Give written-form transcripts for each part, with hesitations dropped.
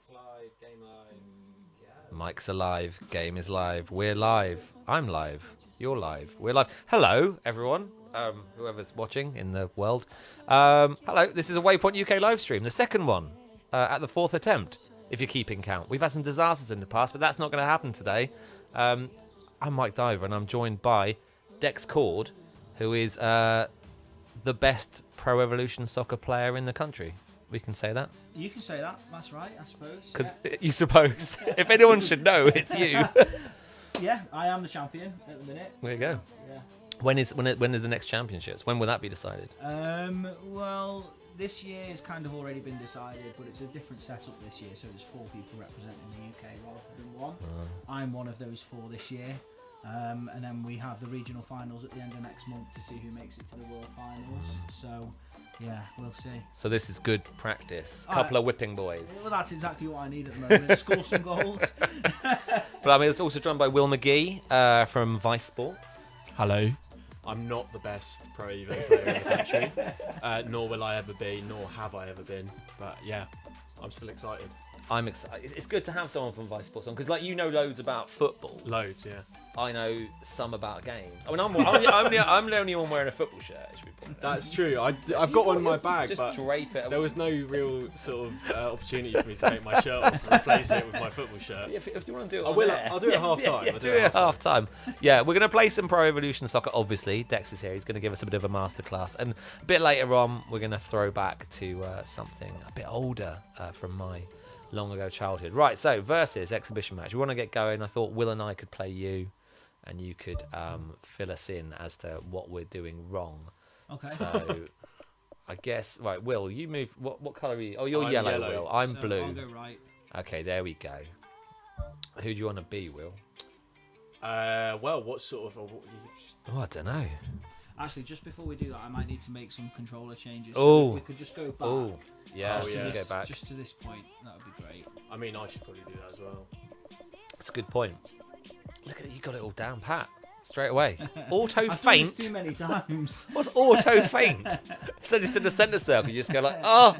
Mic's live, game live. Yeah. Mic's alive, game is live, we're live, I'm live, you're live, we're live. Hello, everyone, whoever's watching in the world. Hello, this is a Waypoint UK live stream, the second one, at the 4th attempt, if you're keeping count. We've had some disasters in the past, but that's not going to happen today. I'm Mike Diver, and I'm joined by Dex Kord, who is the best Pro Evolution Soccer player in the country. We can say that. You can say that. That's right, I suppose. Because you suppose. If anyone should know, it's you. Yeah, I am the champion at the minute. There you go. Yeah. When are the next championships? When will that be decided? Well, this year has kind of already been decided, but it's a different setup this year. So there's 4 people representing the UK rather than 1. I'm one of those 4 this year. And then we have the regional finals at the end of next month to see who makes it to the world finals. So, yeah, we'll see. So this is good practice. Couple of whipping boys. Well, that's exactly what I need at the moment. Score some goals. But I mean, it's also joined by Will Magee from Vice Sports. Hello. I'm not the best Pro Evo player in the country, nor will I ever be, nor have I ever been. But yeah, I'm still excited. I'm excited. It's good to have someone from Vice Sports on because, like, you know loads about football. Loads, yeah. I know some about games. I mean, I'm the only one wearing a football shirt. It should be pointed out. That's true. I've got one in my bag, just but drape it. there was no real sort of opportunity for me to take my shirt off and replace it with my football shirt. Yeah, if you want to do it, I'll do it at half time. Yeah, do it at half time. Yeah, we're going to play some Pro Evolution Soccer. Obviously, Dex is here. He's going to give us a bit of a masterclass, and a bit later on, we're going to throw back to something a bit older from my long ago childhood. Right, so versus exhibition match. We want to get going. I thought Will and I could play you, and you could fill us in as to what we're doing wrong. Okay. So I guess, right, Will, you move. What colour are you? Oh, you're yellow, Will. I'm so blue. I'll go right. Okay, there we go. Who do you want to be, Will? Well, what sort of? Oh, I don't know. Actually, just before we do that, I might need to make some controller changes. Oh. So if we could just go back. Oh, yeah, Oh, yeah. This, go back. just to this point, that would be great. I mean, I should probably do that as well. That's a good point. Look at you, got it all down pat straight away. Auto I've done faint. this too many times. What's auto faint? So just in the centre circle, you just go like, oh,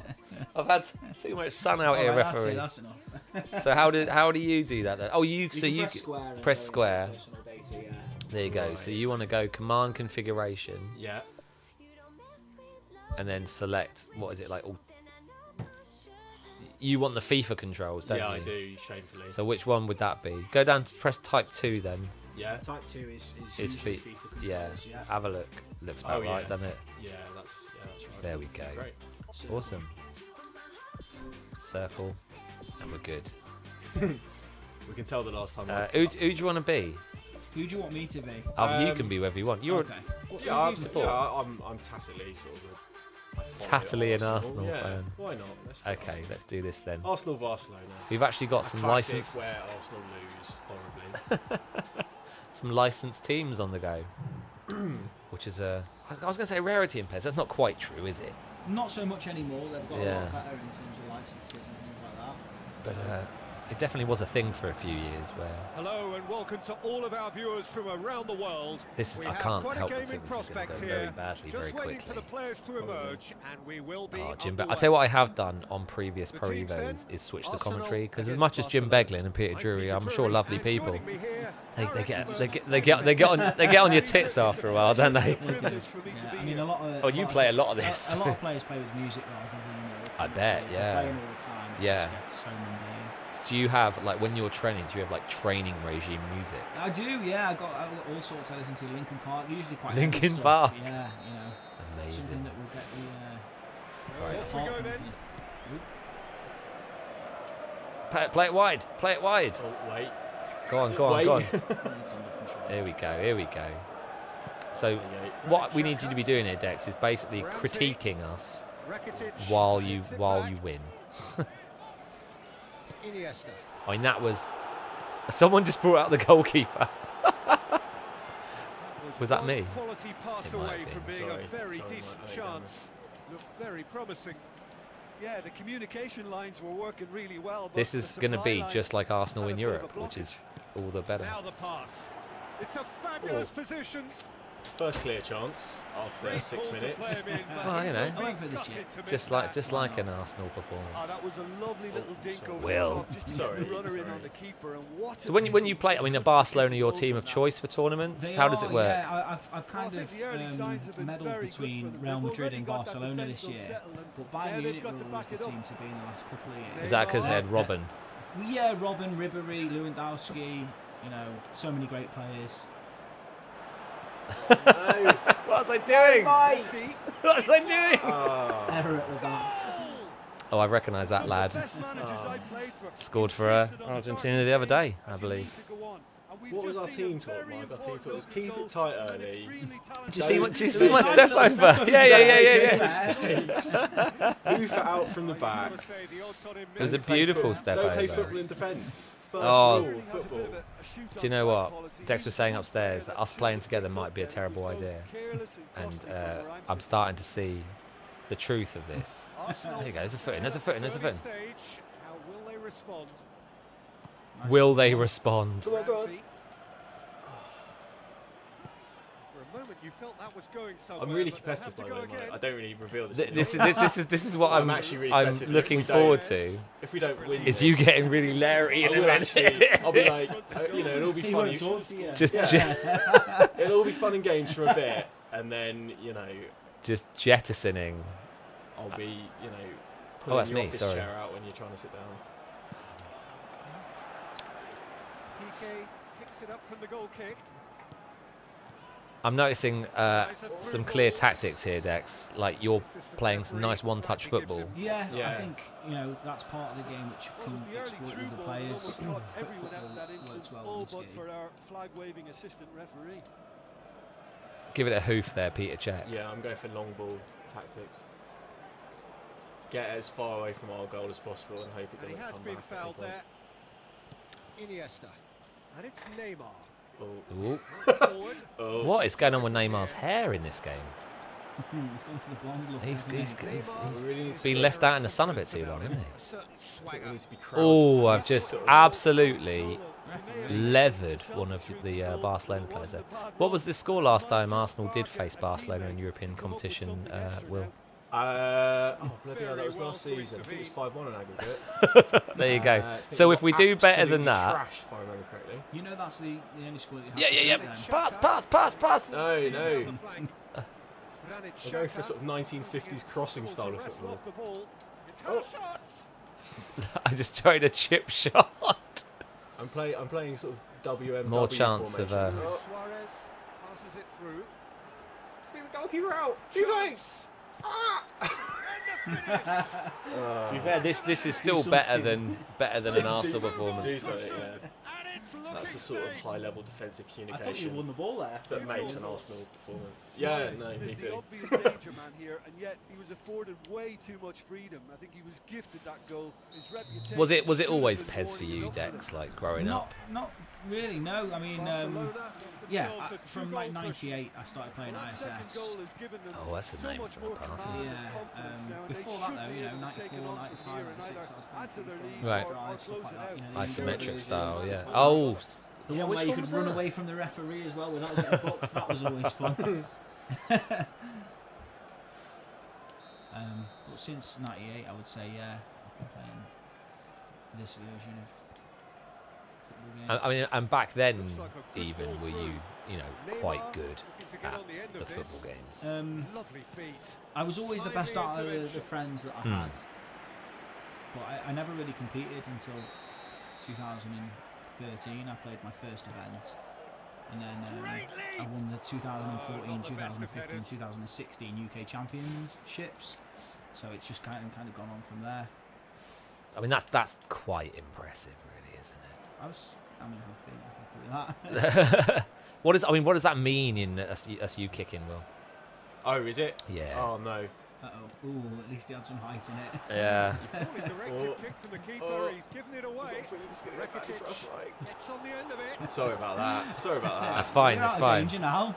I've had too much sun out here, Alright, referee. That's enough. So how do you do that then? Oh, you press square. Personal data, yeah. There you go. Right. So you want to go command configuration Yeah. and then select, what is it like? All... You want the FIFA controls, don't you? Yeah, I do. Shamefully. So which one would that be? Go down to press type 2 then. Yeah. Type 2 is FIFA. usually FIFA controls, yeah. Have a look. Looks about right, doesn't it? Yeah, that's right. There we go. Great. So, Awesome. Circle. And we're good. We can tell the last time. Who do you want to be? who do you want me to be? You can be whoever you want. You're Okay. Yeah, I'm tacitly sort of Tattily an Arsenal yeah, fan. Why not? Okay, let's do this then. Arsenal Barcelona. We've actually got some Classic license, where Arsenal lose horribly. some licensed teams on the go, which is I was going to say a rarity in PES. That's not quite true, is it? Not so much anymore. They've got a Yeah. lot better in terms of licenses and things like that. But it definitely was a thing for a few years where Hello and welcome to all of our viewers from around the world. this is. We I have can't quite a help but gaming think this is going to prospect go very here. badly Just very waiting for the quickly. players to emerge, and we will be. Oh, Jim! underway. I tell you what, I have done on previous The Pro teams then, Evos is switch the Arsenal commentary because as against much as Jim Barcelona. Beglin and Peter I'm Drury, Peter I'm sure Drury, lovely and people. joining me here, our experts They get on your tits after a while, don't they? Yeah, I mean, a lot of. Oh, you play a lot of this. A lot of players play with music rather than. I bet, if they're yeah. Playing all the time. It Yeah. Just gets so mundane. Do you have, like, when you're training, do you have, like, training regime music? I do, yeah. I've got all sorts. I listen to Linkin Park, usually quite. Linkin heavy stuff. Park. Yeah, you know. Something Amazing. that will get the. Right. Off we go then. Play it wide. Play it wide. Oh wait. Go on, go on, Wait. go on. It's under control. Here we go, here we go. So, what we need you to be doing here, Dex, is basically critiquing us Rakitic, while you gets it back. win. Iniesta. I mean, that was... Someone just brought out the goalkeeper. Was that one me? Quality pass It might away have from been. being Sorry. a very Sorry, decent mate. chance. Looked very promising. Yeah, the communication lines were working really well. But This is the going to supply be line just like Arsenal had in a bit of Europe, a which blockage. is all the better. Now the pass. It's a fabulous position. First clear chance after 6 minutes. Well, you know, I went for the chip. just like an Arsenal performance. Oh, that was a lovely little dink over Will. the top just to get the runner in on the keeper. And what So when you play, I mean, are Barcelona your team of choice for tournaments? They How does are, it work? Yeah, I've kind of meddled between Real Madrid and Barcelona this year, but Bayern Munich were always the team to be in the last couple of years. Is that because they had Robin? Yeah, Robin, Ribéry, Lewandowski, you know, so many great players. No. What was I doing? What was I doing? Error at the back. Oh, I recognise that lad. Scored for Argentina the other day, I believe. What was our team talk, Mike? Our team talk was keep it tight early. Do you see my step over? Yeah. Move it out from the back. It was a beautiful step Don't play over. football in defence. Oh. Rule, football. Do you know what? Dex was saying upstairs that us playing together might be a terrible idea. And I'm starting to see the truth of this. There you go, there's a foot in, there's a foot in, there's a foot in. Will they respond? Come on, go on. I'm really competitive by the way, Mike. I don't really reveal this. This is what I'm actually really I'm competitive. looking If we don't- forward to. If we don't win, Is you getting really Larry in a minute. I'll be like, you know, it'll all be He funny. won't talk to you. Just It'll all be fun and games for a bit, and then you know, just jettisoning. I'll be, you know, Oh, pulling that's your me, office sorry. chair out when you're trying to sit down. PK kicks it up from the goal kick. I'm noticing some clear tactics here, Dex. Like you're playing some nice one-touch football. Yeah, I Yeah. think, you know, that's part of the game which can exploit other players. Everyone Football out in that works instance, well all in this but game. for our flag-waving assistant referee. Give it a hoof there, Peter Cech. Yeah, I'm going for long ball tactics. Get as far away from our goal as possible and hope it And he doesn't has come been back. fouled there. Iniesta. And it's Neymar. Ooh. Forward. Oh. What is going on with Neymar's hair in this game? He's gone for the blonde look. He's Really needs been to- left out in the sun a bit too long, hasn't he? A certain I think swagger. we need to be crowd. Oh, I've just absolutely leathered one of the Barcelona players there. What was the score last time Arsenal did face Barcelona in European competition, Will? Oh, bloody hell, that was last season. I think it was 5-1 in aggregate. There you go. I think So we if we got do better than absolutely that... Trash, if I remember correctly. You know that's the only score that you have Yeah. to beat them. Pass. No. Granit We're going for a sort of 1950s crossing style of football. I just tried a chip shot. I'm playing sort of WMW More chance of... formation. Suarez passes it through. Bring the goalkeeper out. He's away. To be fair, this is still better than an Arsenal Do performance. something, yeah. That's the sort of high-level defensive I thought you communication won the ball there. that makes an Arsenal performance. Yeah, no, me Is the too. obvious danger man here, and yet he was afforded way too much freedom. I think he was gifted that goal. His reputation Was it should have always been PES for warning you, enough of Dex? them. Like growing up? Not really, no. I mean, Barcelona yeah, themselves a from two-goal like push. 98 I started playing That second ISS. goal has given them Oh, that's a so name much for a more pass. command and Yeah, confidence now, and they before that should though, be you able know, to take it 94, on from 95, here and 96, either I was add to their playing lead Right. or stuff close like it that, out. you know, Isometric you style, go yeah. stuff like Oh, The Yeah, one which where you one could was run that? away from the referee as well without getting booked. That was always fun. But since '98, I would say, yeah, I've been playing this version of football games. I mean, and back then, Looks like a good even ball were through. you Neymar quite good looking to get at on the end the of this. football games? Lovely feet. I was always the best out of the friends that I Hmm. had, but I never really competed until 2013. I played my first event, and then I won the 2014, 2015, 2016 UK Championships. So it's just kind of gone on from there. I mean, that's quite impressive, really, isn't Happy with that. it? What does that mean in us you kicking, Will? Oh, is it? Yeah. Oh, no. Uh-oh. Ooh, at least he had some height in it. Yeah. Poorly directed Oh. kick from the keeper. Oh. He's given it away. Rakitic gets on the end of it. Sorry about that. Sorry about that. That's fine. You're That's out of fine. danger now.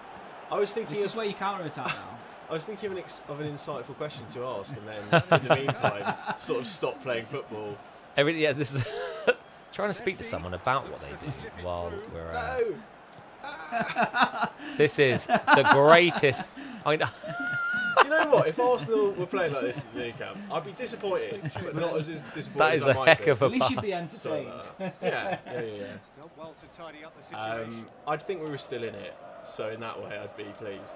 I was thinking This is of, where you counter-attack now. I was thinking of an insightful question to ask, and then in the meantime, sort of stop playing football. This is trying to speak to someone about what they do while we're. No. This is the greatest. I mean, You know what? If Arsenal were playing like this at the league camp, I'd be disappointed, but not as disappointed that is as I a might heck be. of a At least you'd be pass. entertained. Yeah. Still well to tidy up the situation. I'd think we were still in it, so in that way, I'd be pleased.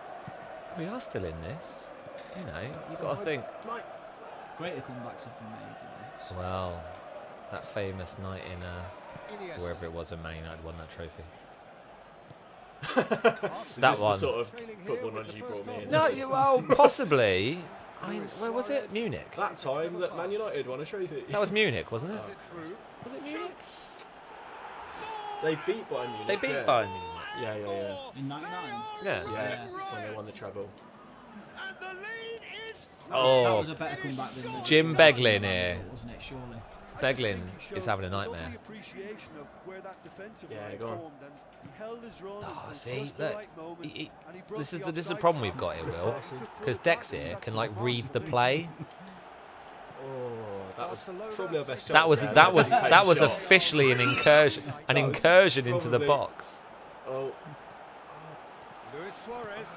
We are still in this. You know, you've got to think. Greater comebacks have been made in this. Well, that famous night in wherever it was when Man United won that trophy. That Is this one. the sort of football knowledge you brought me in? No, well, possibly. I mean, where was it? Munich. That time that Man United won a trophy. That was Munich, wasn't it? Was it Munich? They beat Bayern Munich. They beat yeah. Bayern Munich. Yeah. In 99. Yeah. Yeah, when they won the treble. That Oh, was a better comeback than the Jim Beglin here. wasn't it? Surely. Beglin is having a nightmare. Yeah, go on. Oh, see, look, this is the problem we've got here, Will, because Dex here can like read the play. Oh, that was probably our best chance. That was officially an incursion into the box. Oh, Luis Suarez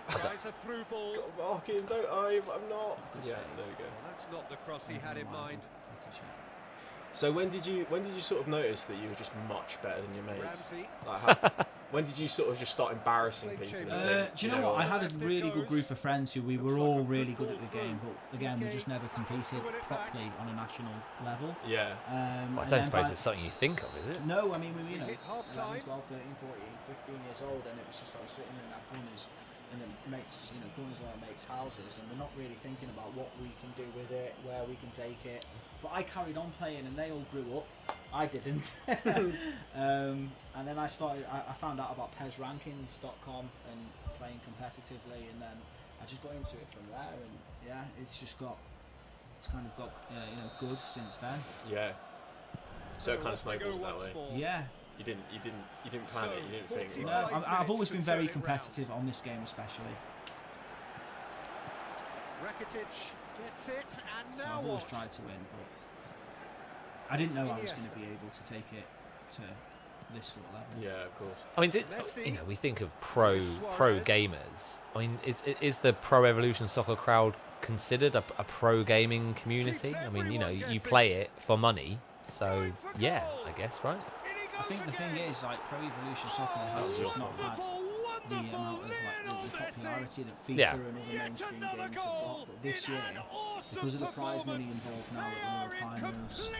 tries a through ball. mark him, don't I? I'm not. Yeah, there we go. That's not the cross he had in mind. So when did you sort of notice that you were just much better than your mates? Ramsey. Like when did you sort of just start embarrassing people? And think, Do you know what? I had a really good group of friends who we were all really good at the game, but again, we just never competed properly on a national level. Yeah. Well, I don't suppose it's something you think of, is it? No, I mean, we, you know, Hit half 11, time. 12, 13, 14, 15 years old, and it was just like sitting in our corners in the mates, corners of our mates' houses, and we're not really thinking about what we can do with it, where we can take it. But I carried on playing, and they all grew up. I didn't. And then I started. I found out about PESrankings.com and playing competitively, and then I just got into it from there. And yeah, it's kind of got good since then. Yeah. So it kind of snowballs that way. Yeah. You didn't plan it. You didn't think. No, I've always been very competitive on this game, especially. Rakitic gets it, and So now I've always what? tried to win, but I didn't know I was going to be able to take it to this sort of level. Yeah, of course. I mean, we think of pro gamers. I mean, is the Pro Evolution Soccer crowd considered a pro gaming community? I mean, you play it for money, so yeah, I guess, right? I think the thing is, like, Pro Evolution Soccer has just not had the amount of the popularity that FIFA and other mainstream games have got. But this year, because of the prize money involved now at the World Finals,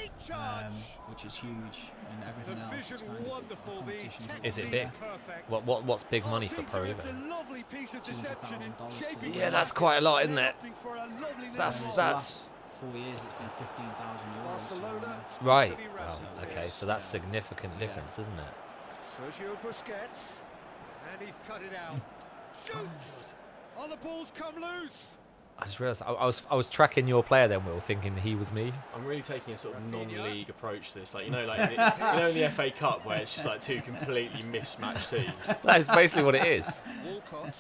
which is huge, and everything else, it's kind of the competition's a lot Is it bigger. big? What's big money for pro Evo? $200,000 to Yeah, that's quite a lot, isn't it? Whereas the last 4 years it's been €15,000. Right. Well, okay, so that's significant difference, isn't it? Sergio Busquets, and he's cut it out. Shoots! Oh, the ball's come loose. I just realised I was tracking your player then, Will, thinking he was me. I'm really taking a sort of non-league approach to this, like in the FA Cup where it's just like two completely mismatched teams. That is basically what it is. Walcott.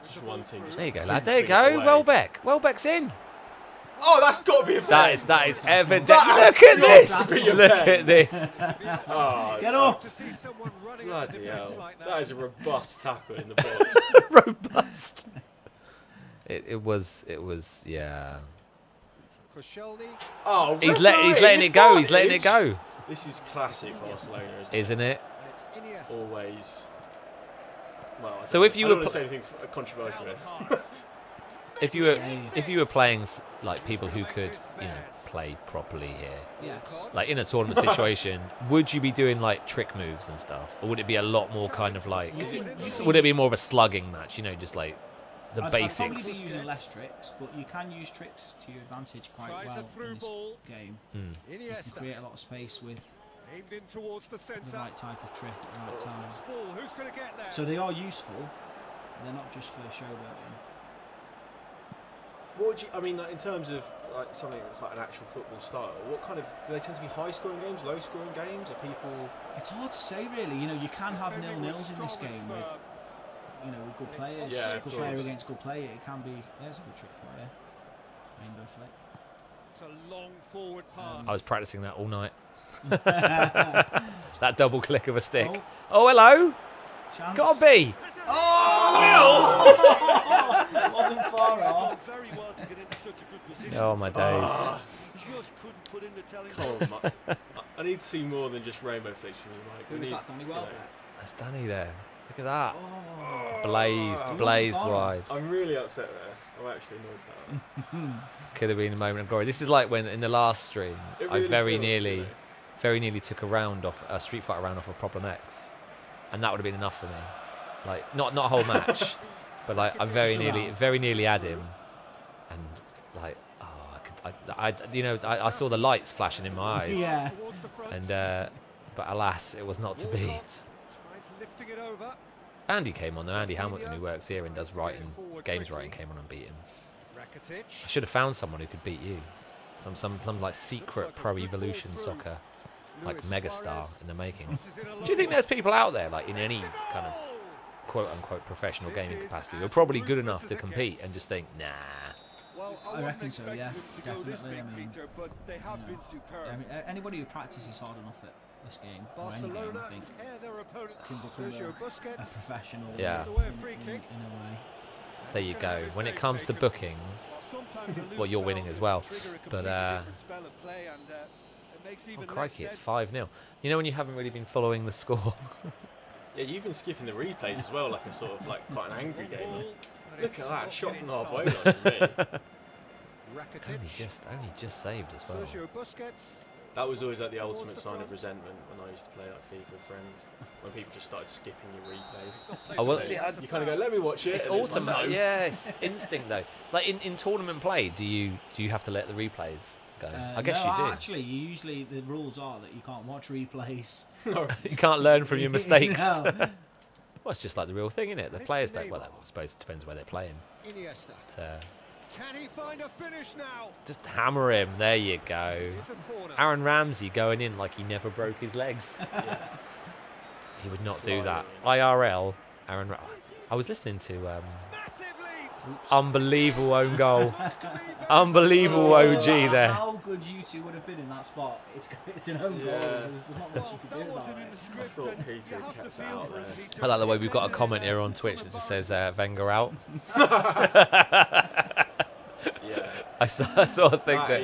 Just one team. Just There you go, lad. There you go. Welbeck. Welbeck's in. Oh, that's got to be a That pen. is evident. That Look at has this. got to be a Look pen. at this. Oh, Get off! To see someone running at the bloody defence hell. like That is a robust tackle in the box. Robust. It was. Yeah. Koscielny. Oh, He's letting it go. He's letting it go. This is classic Barcelona, Isn't it? And it's Iniesta. Always. Well, So if you I were don't want to say anything controversial here. if you were playing like people who could play properly here, Yes. like in a tournament situation, would you be doing like trick moves and stuff, or would it be a lot more kind of like? Would it be more of a slugging match? Just like the I'd basics. probably be using less tricks, but you can use tricks to your advantage quite Tries a well through in this ball. game. You can Iniesta. create a lot of space with Aimed in towards the the centre. right type of trick at the right time. Ball. Who's going to get there? So they are useful. They're not just for showboating. What would you, I mean, like, in terms of like something that's like an actual football style, what kind of, do they tend to be high-scoring games, low-scoring games? Are people... It's hard to say, really. You can have nil-nils in this game with, with good players. Yeah, of good player course. against good player. It can be. There's a good trick for you. Rainbow flick. It's a long forward pass. I was practicing that all night. That double click of a stick. Oh, hello. Chance. Gotta be. Oh! It wasn't far off. Very well to get into such a good position. Oh my days. He just couldn't put in the telling. Come on, I need to see more than just rainbow flicks from you, Mike. Who was that, Danny Welbeck? That's Danny there. Look at that. Oh. Blazed far wide. I'm really upset there. I'm actually annoyed about that. Could have been a moment of glory. This is like when in the last stream, It I really very feels, nearly took a Street Fighter round off of Problem X, and that would have been enough for me. Like not a whole match, but like I very nearly had him, and like I saw the lights flashing in my eyes. Yeah. And but alas, it was not to be. Lifting it over. Andy came on though. Andy Hamilton, who works here and does writing, games writing, came on and beat him. I should have found someone who could beat you. Some like secret Pro Evolution Soccer, like megastar in the making. Do you think there's people out there like in any kind of quote unquote professional gaming capacity who are probably good enough to compete and just think, nah? I reckon so, yeah, definitely. I mean, anybody who practices hard enough at this game or any game, I think, can become a professional. Yeah. In a way. There you go. When it comes to bookings, well, you're winning as well. But oh crikey, it's 5-0. You know when you haven't really been following the score. Yeah, you've been skipping the replays as well, like a sort of like quite an angry gamer. Look at that shot from the halfway line for me. Only just saved as well. That was always like the ultimate sign of resentment when I used to play like FIFA with friends. When people just started skipping your replays. Oh well, you kind of go, let me watch it. It's and ultimate, like, no. yeah, it's instinct though. Like in tournament play, do you have to let the replays go? I guess no, you do. Actually, usually the rules are that you can't watch replays. You can't learn from your mistakes. No. Well, it's just like the real thing, isn't it? The players don't. Well, I suppose it depends where they're playing. But, Can he find a finish now? just hammer him. There you go. Aaron Ramsey going in like he never broke his legs. Yeah. He would not do that. IRL, Aaron. I was listening to unbelievable own goal. Unbelievable OG there. How good you two would have been in that spot. It's an own goal. There's not much you can do about it. I thought Peter had kept it out there. I like the way we've got a comment here on Twitch that just says Wenger out. Yeah. I sort of think that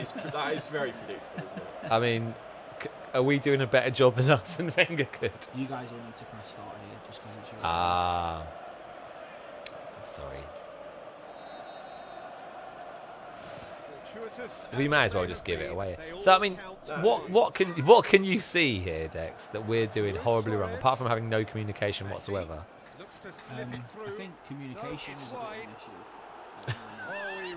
is very predictable, isn't it? I mean, are we doing a better job than us and Wenger could? You guys all need to press start here just because it's your sorry. We may as well just give it away. So I mean, what can you see here, Dex, that we're doing horribly wrong, apart from having no communication whatsoever? I think communication is a bit of an issue.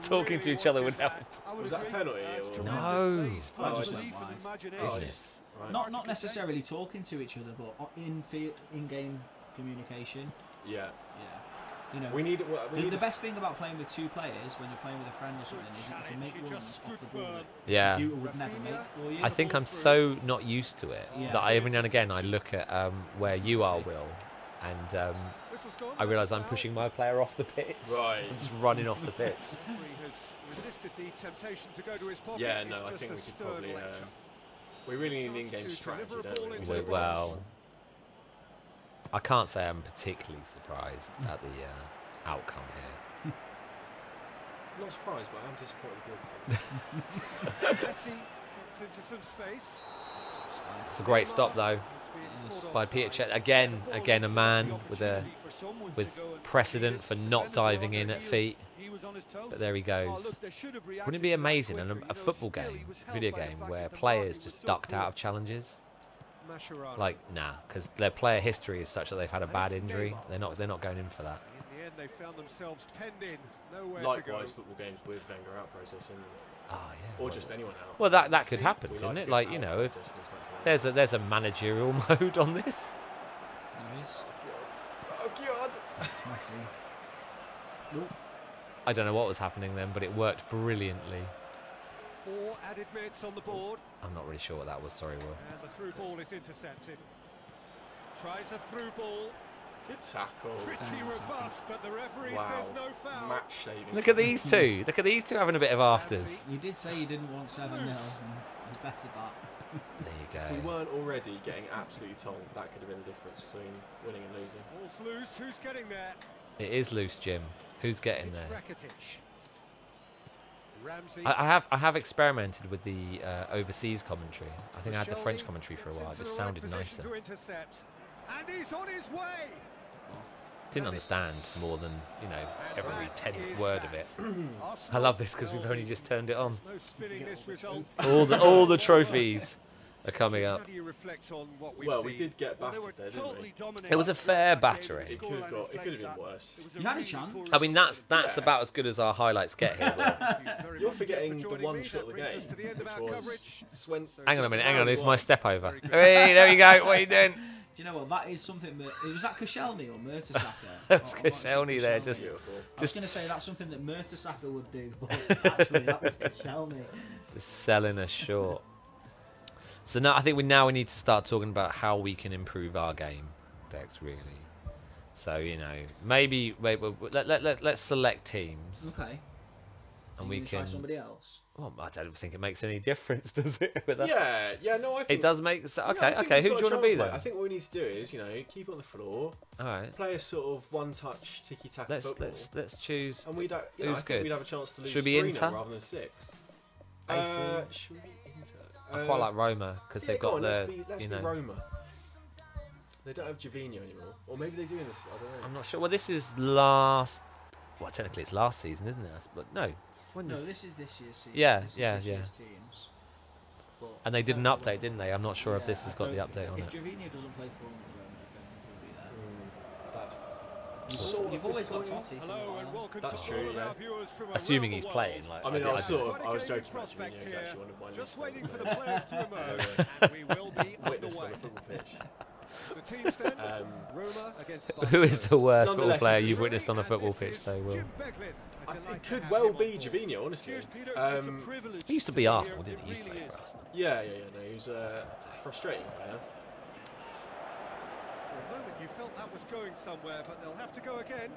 Talking to each other would help. Was that a penalty? Or? No. I just went wide. Goodness. Right. Not necessarily talking to each other, but in-game communication. Yeah. Yeah. You know, We need the best thing about playing with two players when you're playing with a friend or something is that you can make runs off the ball that Yeah. the computer would never make for you. I think I'm so not used to it Yeah. that every now and again I look at where you are, Will, and I realise I'm pushing my player off the pitch. Right. I'm just running off the pitch. Yeah, no, I think we could probably. We really need an in-game strategy, don't we? Well, I can't say I'm particularly surprised at the outcome here. Not surprised, but I'm disappointed. Into some space. It's a great stop though by Peter Cech. Again, a man with precedent for not diving in at feet. But there he goes. Wouldn't it be amazing in a football game, video game, where players just ducked out of challenges? Like, nah, because their player history is such that they've had a bad injury. They're not going in for that. In the end, they found themselves penned in. Nowhere Likewise, to go. football games with Wenger out process, Oh yeah. or just anyone out. Well, that could happen, We couldn't like it? Like, out you know, if process in this match. there's a managerial mode on this. There is. Oh God! It's messy. I don't know what was happening then, but it worked brilliantly. 4 added minutes on the board. I'm not really sure what that was. Sorry, Will. And the through ball is intercepted. Tries a through ball. Good tackle. Pretty robust, but the referee Wow. says no foul. Match saving. Look at these two. Look at these two having a bit of afters. You did say you didn't want 7-0. And betted that. There you If we go. weren't already getting absolutely tonked, that could have been the difference between winning and losing. Ball's loose. Who's getting there? It is loose, Jim. Who's getting It's there? Rakitic. Ramsey. I have experimented with the overseas commentary. I think I had the French Koscielny commentary for a gets while. It into just the right sounded position nicer. to intercept. And he's on his way. Didn't understand more than, you know, every And that 10th is word that. of it. I Arsenal love this because will we've only be- just turned it on. There's no spinning this result. All the trophies are coming How up. do you reflect on what we've Well, we seen? did get Well, they battered were there, didn't we? totally dominating It was a throughout fair that game. battering. It could have been worse. It was You had a really chance. poor I mean, that's Yeah. about as good as our highlights get here. Will. Thank you very You're much forgetting for the joining one me. shot of That the brings game, us to the end of which our was coverage. Hang on a minute, hang on. It's my Very step over. good. Hey, there we go. What are you doing? Do you know what? That is something that was that Koscielny or Mertesacker? That's Or- or Koscielny there, Koscielny? just- Beautiful. I was going to say that's something that Mertesacker would do, but actually that was Koscielny. Just selling us short. So now I think we need to start talking about how we can improve our game, Dex. Really. So maybe let's select teams, Okay. and we You try can. somebody else. Well, I don't think it makes any difference, does it? With us? Yeah, no, I think It does make. So, yeah, I okay, think okay. we've Who do got you a want to be chance, then? mate. I think what we need to do is, keep it on the floor, All right. play a sort of one-touch tiki-taka football, Let's choose. and we'd, I Who's think good? we'd have a chance to lose Should we 3-0 Inter? rather than 6. AC? Should we be Inter? I quite like Roma because yeah, they've go got on, their. let's be Roma. They don't have Jovino anymore, or maybe they do in this. I don't know. I'm not sure. Well, this is last. Well, technically it's last season, isn't it? But no. When No, does- this is this year's season. Yeah, This is yeah, this yeah. year's teams. But And they did an I don't update, know. didn't they? I'm not sure if this Yeah, has I got the don't update on think- it. If Jovino doesn't play for Roma, I don't think he'll be there. That's You've, sort of you've always got disappointing. Totti. Hello and welcome That's to true, all of yeah. our viewers from Assuming around he's the playing, world. like I mean, I was didn't- joking about Prospect Jovino. He's here. actually one of my Just least waiting for the favourite players to emerge, Yeah. and we will be witnessed on underway. a football pitch. The teams then, Um, Roma against Who is the worst football Nonetheless, player it's you've witnessed on a And football this pitch, is though, Will? Jim Beglin. I'd It like to could have well him on be board. Jovino, honestly. Cheers, Peter. It's a Um, privilege He used to to be be Arsenal, here. didn't he? He It used to really play for is. Arsenal. Yeah. No, he was a frustrating player. For a moment you felt that was going somewhere, but they'll have to go again.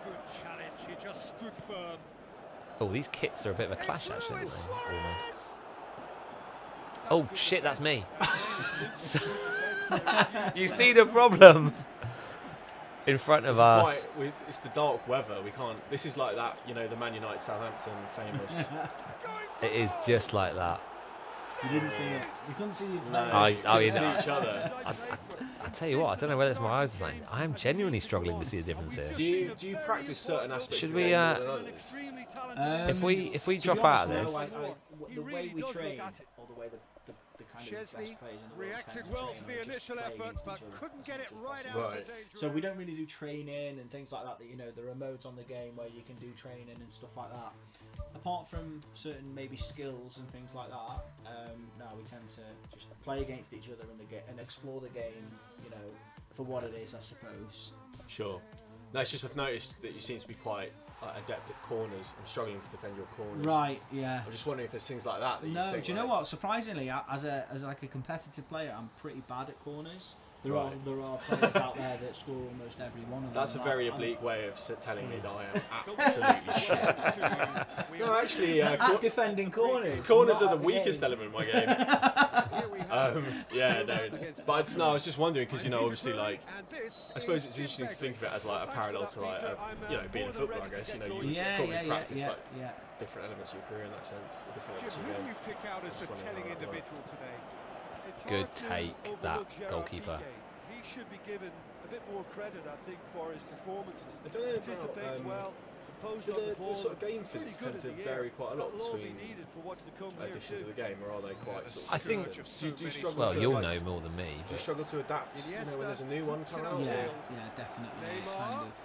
Good challenge, he just stood firm. Oh, these kits are a bit of a clash, It's actually, Luis aren't they? Almost. Suarez! Oh, good shit, that's me. defence. You see the problem in front of us. It's the dark weather. We can't. This is like that. The Man United Southampton famous. It is just like that. You didn't see it. You couldn't see it. No, I it's mean, see each other. I tell you what, I don't know whether it's my eyes or something. I am genuinely struggling to see the difference here. Do you practice certain aspects? Should of we, the game more than others? If we to be drop out of honest, this, no, the way really we does look train, at it. or the way the kind of Chesney best players in the world reacted tend to well train to are the just initial play effort, against but each other couldn't as get much it as right possible. out of the Right. danger So we area. don't really do training and things like that. The remotes on the game where you can do training and stuff like that. Apart from certain maybe skills and things like that, no, we tend to just play against each other in the game and explore the game, for what it is, I suppose. Sure. No, it's just I've noticed that you seem to be quite adept at corners. I'm struggling to defend your corners. Right? Yeah. I'm just wondering if there's things like that. That you No, think, do you know like- what? Surprisingly, as like a competitive player, I'm pretty bad at corners. There Right. are players out there that score almost every one of them. That's a and very I'm- oblique way of telling me that I am absolutely shit. No, actually, At defending corners. corners not are at the weakest game. element of my game. Yeah, no. But no, I was just wondering because obviously, like, I suppose it's interesting to think of it as like a parallel to like, being a footballer. I guess you Yeah, probably yeah, yeah, practice yeah, like yeah. different elements of your career in that sense, or different Jim, elements of who your do game. you pick out as the Just wondering telling how that individual today? It's Good hard to take, that overlook Gerard goalkeeper. Piqué. He should be given a bit more credit, I think, for his performances. I don't know about, Anticipates well, composed Do on the the ball. sort of game pretty physics good tend to in the air. vary quite a lot That'll all be between needed for what's to come here editions too. of the game, or are they quite sort of I think- consistent? Do you struggle Well, to you'll like, know more than me. Do you But struggle to adapt when there's a new one coming out? Yeah, or- yeah, definitely. Neymar. Kind of.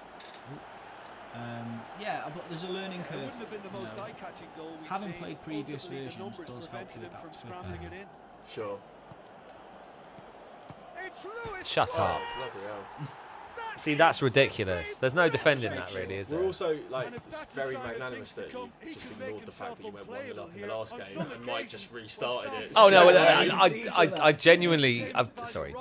Yeah, but there's a learning It curve. wouldn't have been the most you know. eye-catching goal we've Having seen. played previous Ultimately, the versions numbers does help prevented you him adapt from to it. scrambling it in. Sure. It's Luis Shut Oh, up. bloody hell. See, that's ridiculous. There's no defending that, really, is We're there? also like And if that's very a sign of magnanimous things that to come, you he just can make ignored the fact that you went himself 1-0 up in the unplayable last here game on and some Mike just occasions restarted when it. Oh no! Yeah, I, you can see each other. I genuinely. I'm sorry.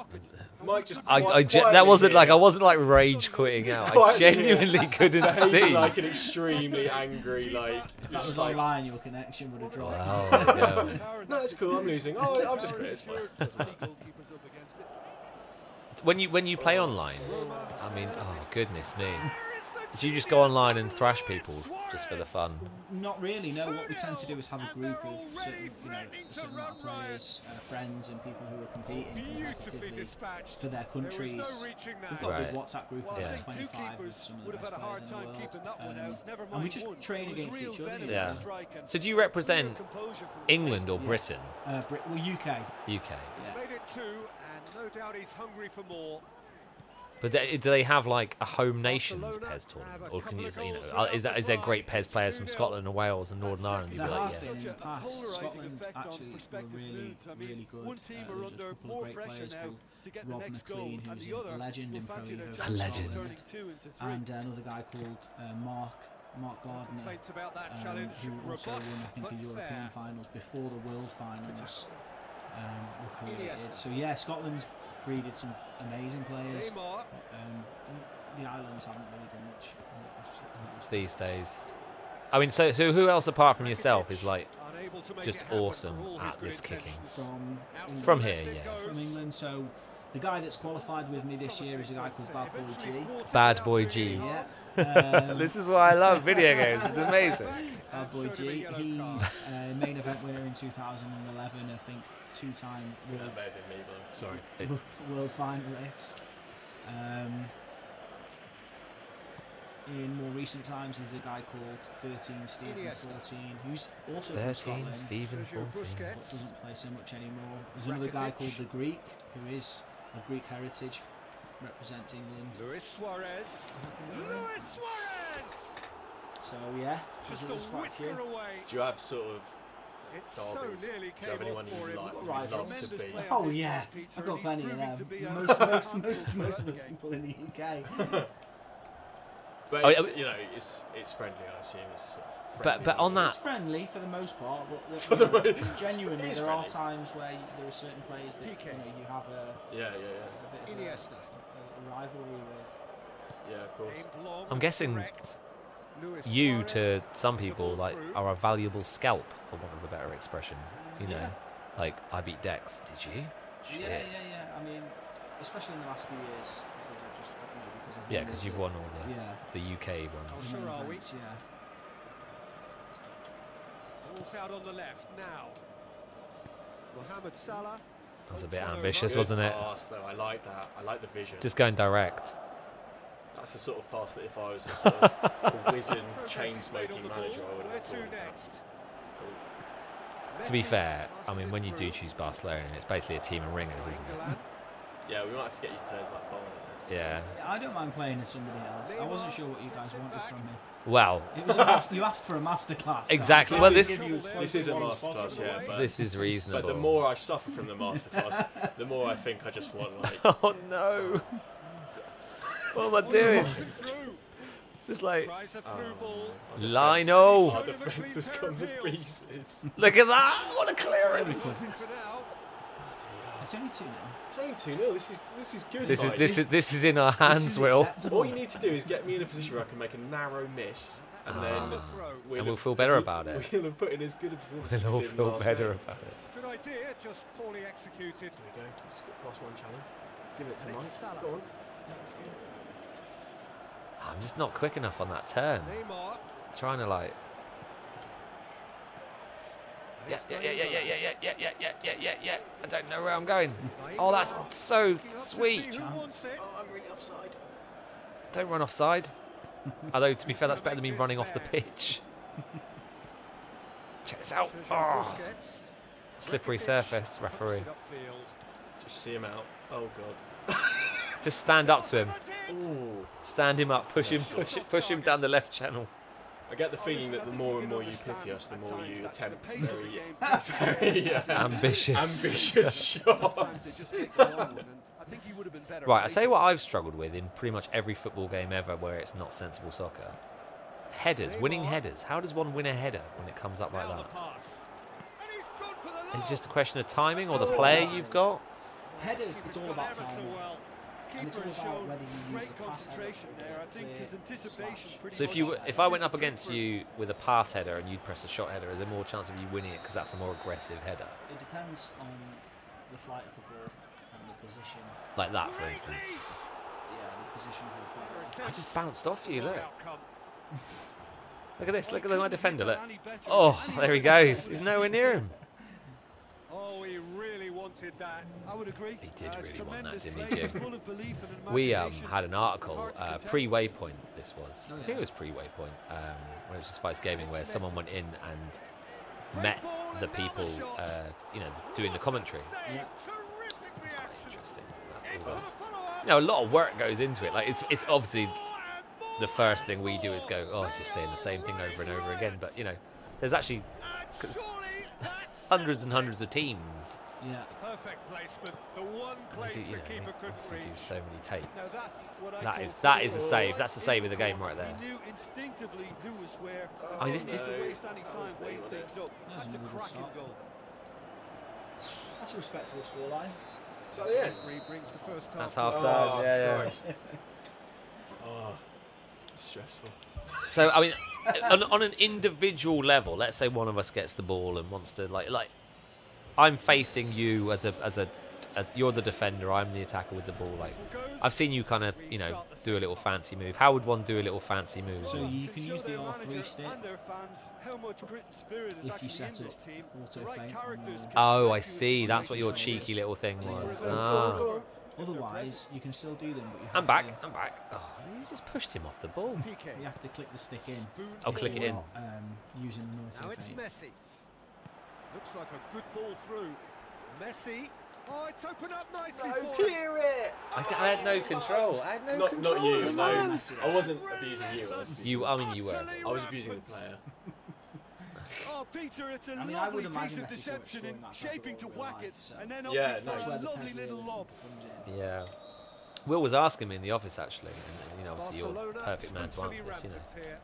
Mike just That quietly wasn't like I here, wasn't like rage quitting out. I Quietly here. genuinely couldn't behaving see. like an extremely angry like. If that was like online, your connection would have dropped. Wow, there you go. no, it's cool. I'm losing. Oh, I've just quit. It's fine. Doesn't matter. When you play online, I mean, oh goodness me, do you just go online and thrash people just for the fun? Not really. No. What we tend to do is have a group of certain, a certain amount of players, friends, and people who are competing competitively for their countries. We've got a big WhatsApp group of like 25 of some of the best players in the world, and we just train against each other. Yeah. So do you represent England or Britain? Well, UK. UK. Yeah. Made it 2, and no doubt he's hungry for more. But do they have like a home nations PES tournament, or can is there great PES players from Scotland and Wales and Northern Ireland? You'd be like, There have been in the past. Scotland actually were really good. There's a couple of great players called Rob McLean, who's a legend in Pro Evo. A legend. And another guy called Mark Gardner, who also won, I think, a European finals before the World Finals were created. So yeah, Scotland's breeded some amazing players. The islands haven't really done much these days. I mean, so who else apart from yourself is like just awesome at this kicking? From here, yeah. From England. So the guy that's qualified with me this year is a guy called Bad Boy G. Bad Boy G. Yeah. This is why I love video games. It's amazing. Bad Boy G. He's a main event winner in 2011. I think 2-time world finalist. In more recent times, there's a guy called 13 Stephen 14, who's also 13 from Scotland, Stephen 14. but doesn't play so much anymore. There's another guy called the Greek, who is of Greek heritage, represents England. Luis Suarez. So yeah, there's quite a few. Do you have sort of derbies? Do you have anyone you like? You'd love to be? Oh yeah, I've got plenty of them. Most of the people in the UK. But it's, it's friendly, I assume. It's sort of friendly. But on that, It's friendly for the most part, but genuinely there are times where there are certain players that you have a bit of a rivalry with. Yeah, of course. I'm guessing you to some people like are a valuable scalp, for want of a better expression. Like I beat Dex. Did you? Shit. Yeah. I mean, especially in the last few years. Because you've won all the UK ones. Events, Ball's out on the left now. Mohamed Salah. That's a bit ambitious, wasn't it? Pass, though. I like that. I like the vision. Just going direct. That's the sort of pass that if I was a sort of wizened, chain-smoking manager, I would have thought that. To be fair, I mean, when you do choose Barcelona, it's basically a team of ringers, isn't it? Yeah, we might have to get you players like Bowling. Yeah. I don't mind playing as somebody else. I wasn't sure what you guys wanted from me. Well, it was you asked for a masterclass. Exactly. So well, this is a masterclass, yeah. But, this is reasonable. But the more I suffer from the masterclass, the more I think I just want like. Oh no! What am I doing? Just like Lino. Our defence has gone to pieces. Look at that! What a clearance! It's only 2-0. It's only 2-0. This is good. This is in our hands, Will. All you need to do is get me in a position where I can make a narrow miss, and then we'll feel better about it. We'll have put in as good a performance. We'll feel better about it. Good idea, just poorly executed. There we go. Let's skip past one challenge. Give it to Mike. Go on. I'm just not quick enough on that turn. Trying to like. Yeah. I don't know where I'm going. Oh, that's so sweet. Oh, I'm really offside. Don't run offside. Although, to be fair, that's better than me running off the pitch. Check this out. Oh. Slippery surface, referee. Just see him out. Oh, God. Just stand up to him. Ooh. Stand him up. Push him down the left channel. I get the feeling that the more and more you pity us, the more you attempt very ambitious shots. Right, I'll tell you what I've struggled with in pretty much every football game ever where it's not sensible soccer. Headers, winning headers. How does one win a header when it comes up like that? Is it just a question of timing or the player you've got? Headers, it's all about timing. And it's keeper all has about shown whether you use great the pass header concentration or there. I think clear his anticipation slash. pretty So much. if I went up against you with a pass header and you'd press a shot header, is there more chance of you winning it because that's a more aggressive header? It depends on the flight of the ball and the position. Like that, for instance. Yeah, the position of the player. I just bounced off you, look. Outcome. Look at this, look at my defender, look. Oh, there he goes. He's nowhere near him. Oh, he really wanted that. I would agree. He did It's really want that, tremendous didn't he, play. Jim? It's full of belief and We imagination. had an article, Hard to contain. pre-Waypoint this was. Oh, I think yeah. it was pre-Waypoint, when it was just Spice Gaming, where someone went in and met the people, you know, doing the commentary. Yeah. It's quite interesting. You know, a lot of work goes into it. Like, it's obviously the first thing we do is go, oh, it's just saying the same thing over and over again. But, you know, there's actually hundreds and hundreds of teams. Yeah. Perfect placement. The one And place they do, you the know, keeper they couldn't obviously do reach. so many Now takes. that's what I That call is a finishing. save. That's the save of the game right there. He knew instinctively who was where. Oh, And this- didn't this- need to waste any time weighing things up. That's That's a a good cracking start. goal. That's a respectable scoreline. So yeah. Referee brings the first half. That's to half an time. end. Yeah. Christ. Oh, stressful. So I mean, on an individual level, let's say one of us gets the ball and wants to like I'm facing you as you're the defender, I'm the attacker with the ball. Like I've seen you kind of, you know, do a little fancy move. How would one do a little fancy move? So you can show use the their R3 manager stick and their fans how much grit and spirit is if you actually set in this up team. auto The right feint. characters can Oh, I rescue a see. That's what your situation. cheeky little thing was. Go, Ah. go. Otherwise, you can still do them, but you have I'm back. To, I'm back. Oh, he's just pushed him off the ball. PK. you have to click the stick in. I'll click it in. Using an Now auto it's feint. Messi. Looks like a good ball through. Messi. Oh, it's opened up nicely for him. Clear it. I had no control. I had no control. Not you. It's No, man. I wasn't abusing you. I was abusing You. I mean, you were. I was abusing the player. Oh, Peter, it's a I mean, I would lovely piece imagine of Messi saw it deception scoring in that type of shaping goal to in real whack life, it so and then Yeah, opting no. That's for where a the lovely Pes little League lob. comes in. Yeah. Will was asking me in the office actually, and you know, obviously you're Barcelona the perfect man to spiritually answer this. You know, rampant here.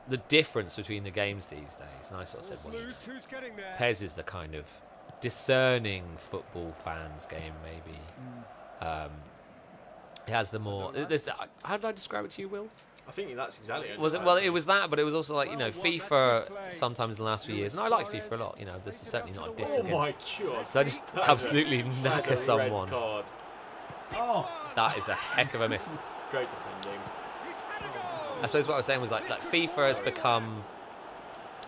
the difference between the games these days, and I sort of said, Ball's well, you know, loose, who's getting there? PES is the kind of discerning football fans game, maybe. It has the more. How did I describe it to you, Will? I think that's exactly it. Was it? Well, it was that, but it was also like, you know, FIFA. Sometimes in the last few years, and I like FIFA a lot. You know, this is certainly not a diss Oh my against. god. So I just That is absolutely that's knacker a red someone. card. Oh, That is a heck of a miss. Great defending. He's had a goal. I suppose what I was saying was like FIFA has become,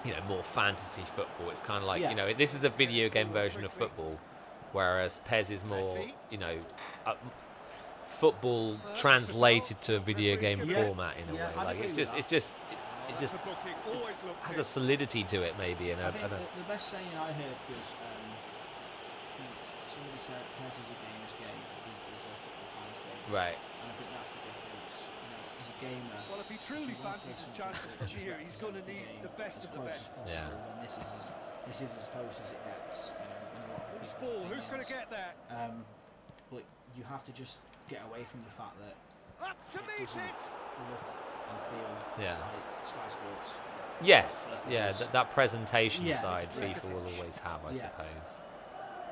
you know, more fantasy football. It's kind of like, Yeah. you know, this is a video game version of football, whereas PES is more, you know, football translated to a video game Yeah. format in a Yeah, way. I'd Like agree it with just The booking always looked has a solidity to it, maybe. And I think I don't. the best saying I heard was, I think somebody said PES is a gamer's game, FIFA is a football fan's game. Right. And I think that's the difference. You know, as a gamer, Well, if he truly you want fancies his something chances that for actually here, he's going to represents need game the best as of the close best. as possible, Yeah. then this is as close as it gets. You know, in a lot of Loose people's ball, who's going to opinions. get there? But you have to just get away from the fact that Up to meet doesn't it. look and feel Yeah. like Sky Sports. Yes. Yeah. That presentation Yeah, side, yeah. FIFA will always have, I Yeah. suppose.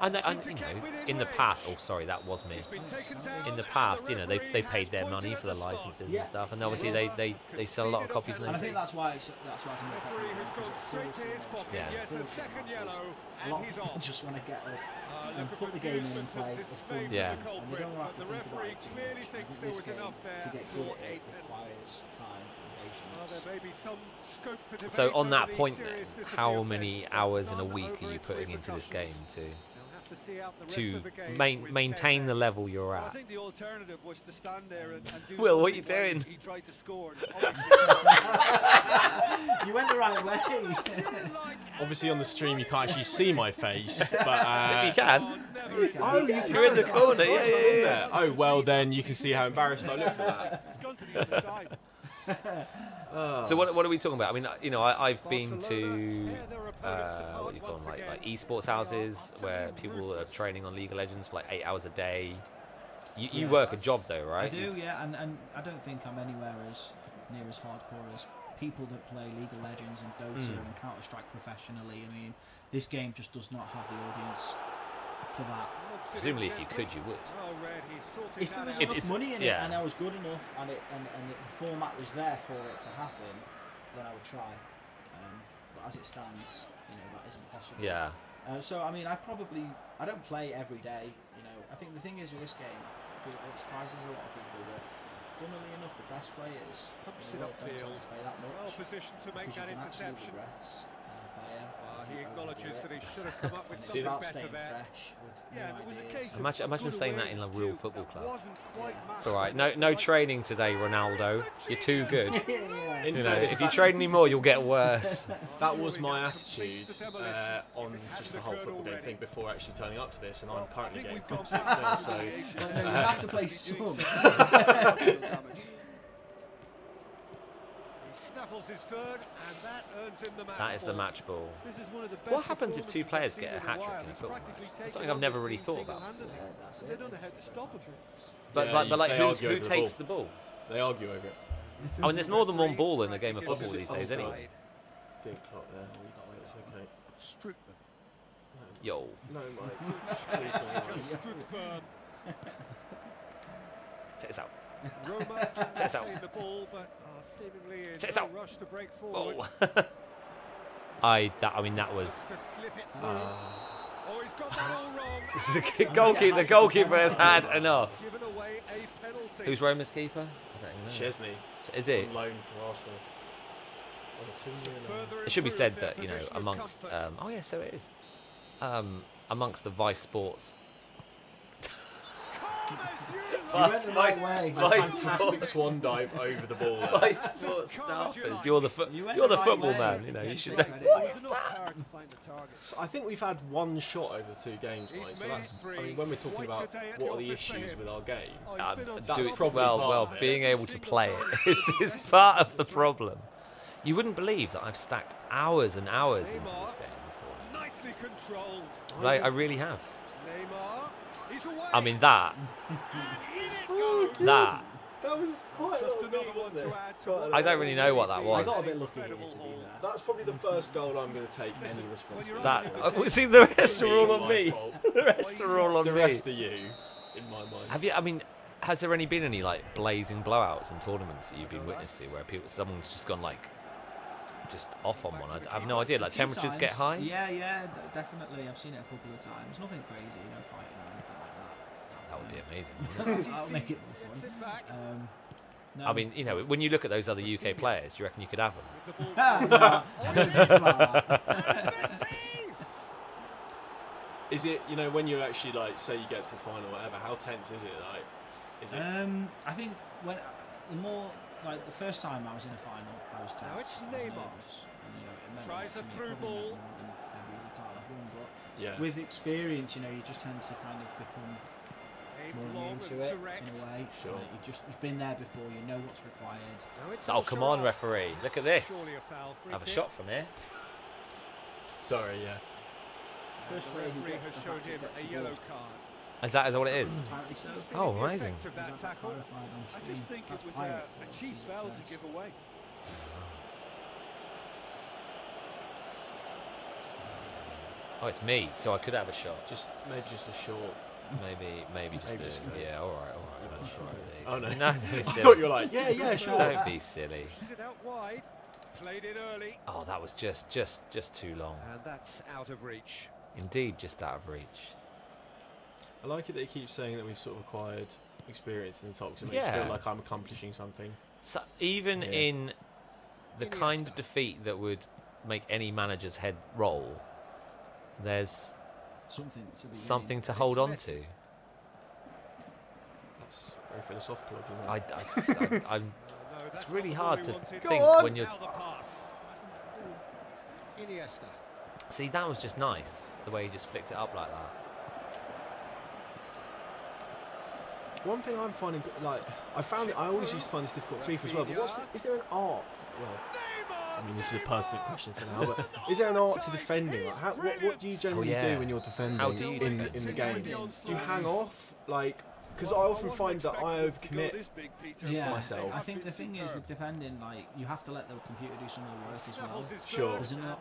And you know, in the past. Oh, sorry, that was me. He's been taken down. In the and past, you know, they referee paid has their pointed money at for the spot. licenses Yeah. and stuff, and obviously they sell a lot of copies And I now. think that's why it's a more Referee popular has because gone it straight builds to the his emotion, pocket. Yeah. Yes, a builds the second matches. yellow, A and lot of he's people off. just want to get up Look and at put the game in and amusement play and for dismay fun. from Yeah. the And they culprit, don't have but to the think about referee it too clearly much. I thinks think there this was game, enough there to get for good at a it penalty. requires time and Well, patience. there may be some scope for debate So on over that the point, then, seriousness of the how offence, many but hours in a none week are over you its putting into this game repercussions. They'll have to see out the rest to of the game with maintain 10 the men. level you're Well, I at? think the alternative was to stand there and do Will, what nothing you while doing? He tried to score. And obviously, You went the right way. Obviously on the stream you can't actually see my face, but You can. Oh, you You're in the corner. Yeah, I'm yeah, in yeah. there. Oh well, then you can see how embarrassed I look at that. He's gone to the other side. So what are we talking about? I mean, you know, I've been to Barcelona tear their opponents apart what do you call them, once like again. esports houses where people are training on League of Legends for like 8 hours a day. You Yeah. work a job though, right? I do, yeah, and I don't think I'm anywhere as near as hardcore as people that play League of Legends and Dota and Counter-Strike professionally. I mean, this game just does not have the audience for that. Presumably, if you could, you would. If there was enough money in it and I was good enough and the format was there for it to happen, then I would try. But as it stands, you know, that isn't possible. Yeah. So I mean, I don't play every day. You know, I think the thing is with this game, it surprises a lot of people that, funnily enough, the best players don't tend to play that much. Well positioned to make that interception. He acknowledges that he should have come up with something better there. Imagine saying that in a real football club. It's all right. No training today, Ronaldo. You're too good. You know, if you train anymore, you'll get worse. That was my attitude on just the whole football game thing before actually turning up to this, and I'm currently getting 6-0. So you have to play some. His third, and that earns him the match That is the match ball. What happens if two players get a hat-trick in a football match? That's something I've never really thought about before. They don't know how to stop him. But like who takes the ball? They argue over it. I mean, there's more than one ball in a game of football these days anyway. Didn't clock there. It's okay. Strickland. Yo. No, Mike. Please Stood firm. Check this out. Roma Check this out. the ball, but seemingly in Check this no out. rush to break forward. Oh. I mean that was To slip it through. Oh, he's got that all wrong. the goalkeeper has had enough. Given away a penalty. Who's Roma's keeper? I don't even know. Chesney. Is it? On loan for Arsenal. On a 2-0 loan. It should be said that, you know, amongst oh yeah, so it is. Amongst the Vice Sports. Fantastic swan dive over the ball. Vice Sports staffers. You're the football man. You know, you should know. So I think we've had one shot over 2 games, Mike. So that's, I mean, when we're talking about what are the issues with our game, that's probably part of it. Being able to play it is part of the problem. You wouldn't believe that I've stacked hours and hours into this game before. Nicely controlled. But I really have. Neymar. He's away. I mean that. That. That was quite Just another one to add to I don't really know what that I was. got a bit lucky here to do that. That's probably the first goal I'm going to take any responsibility. That. See, the rest are all on me. The rest are all on The me. rest are you, in my mind. Have you? I mean, has there any been any like blazing blowouts in tournaments that you've been witness to, where someone's just gone like, just off on one? I have no idea. Like temperatures get high. Yeah, definitely. I've seen it a couple of times. Nothing crazy, no fighting or anything like that. That would be amazing. That'll make it more fun. No. I mean, you know, when you look at those other UK players, do you reckon you could have them? No, I don't think about that. Is it, you know, when you actually like say you get to the final or whatever, how tense is it? Like, is it? I think when the more like the first time I was in a final, I was tense. Now it's I was Neymar. nervous, and, you know, it meant Tries to a me through probably ball. more than every other title I've won, but Yeah. with experience, you know, you just tend to kind of become more immune to it in a way. Sure. You know, you've been there before. You know what's required. Oh, come on, referee! Look at this. Surely a foul. Free Have a kick. shot from here. Sorry, yeah. First The player who referee gets has the shown hat-trick him gets a the yellow ball. card. Is that what it is? Apparently so. Oh, amazing. Of that tackle. I just think it was a cheap foul to give away. Oh, it's me, so I could have a shot. Maybe just a short. Maybe just Maybe just a, yeah. All right. Oh no. No, don't be I silly. thought you were like, yeah, sure. Don't be silly. Pushes it out wide. Played it early. Oh, that was just too long. And that's out of reach. Indeed, just out of reach. I like it that he keeps saying that we've sort of acquired experience in the top, so it makes Yeah. me feel like I'm accomplishing something. So even Yeah. in the kind of defeat that would make any manager's head roll, there's something to hold on to. That's very philosophical of you, Mike. I'm. No, It's that's really not the hard ball to he wanted. think when you're. Now the pass. Iniesta. See, that was just nice, the way he just flicked it up like that. One thing I'm finding, like, I always used to find this difficult with FIFA as well, but is there an art? Well, I mean, this is a personal question for now, but is there an art to defending? Like, what do you generally do when you're defending How do you in defend? the game? Do you hang off? Like, because I often find that I overcommit myself. I think the thing is with defending, like you have to let the computer do some of the work as well. Sure.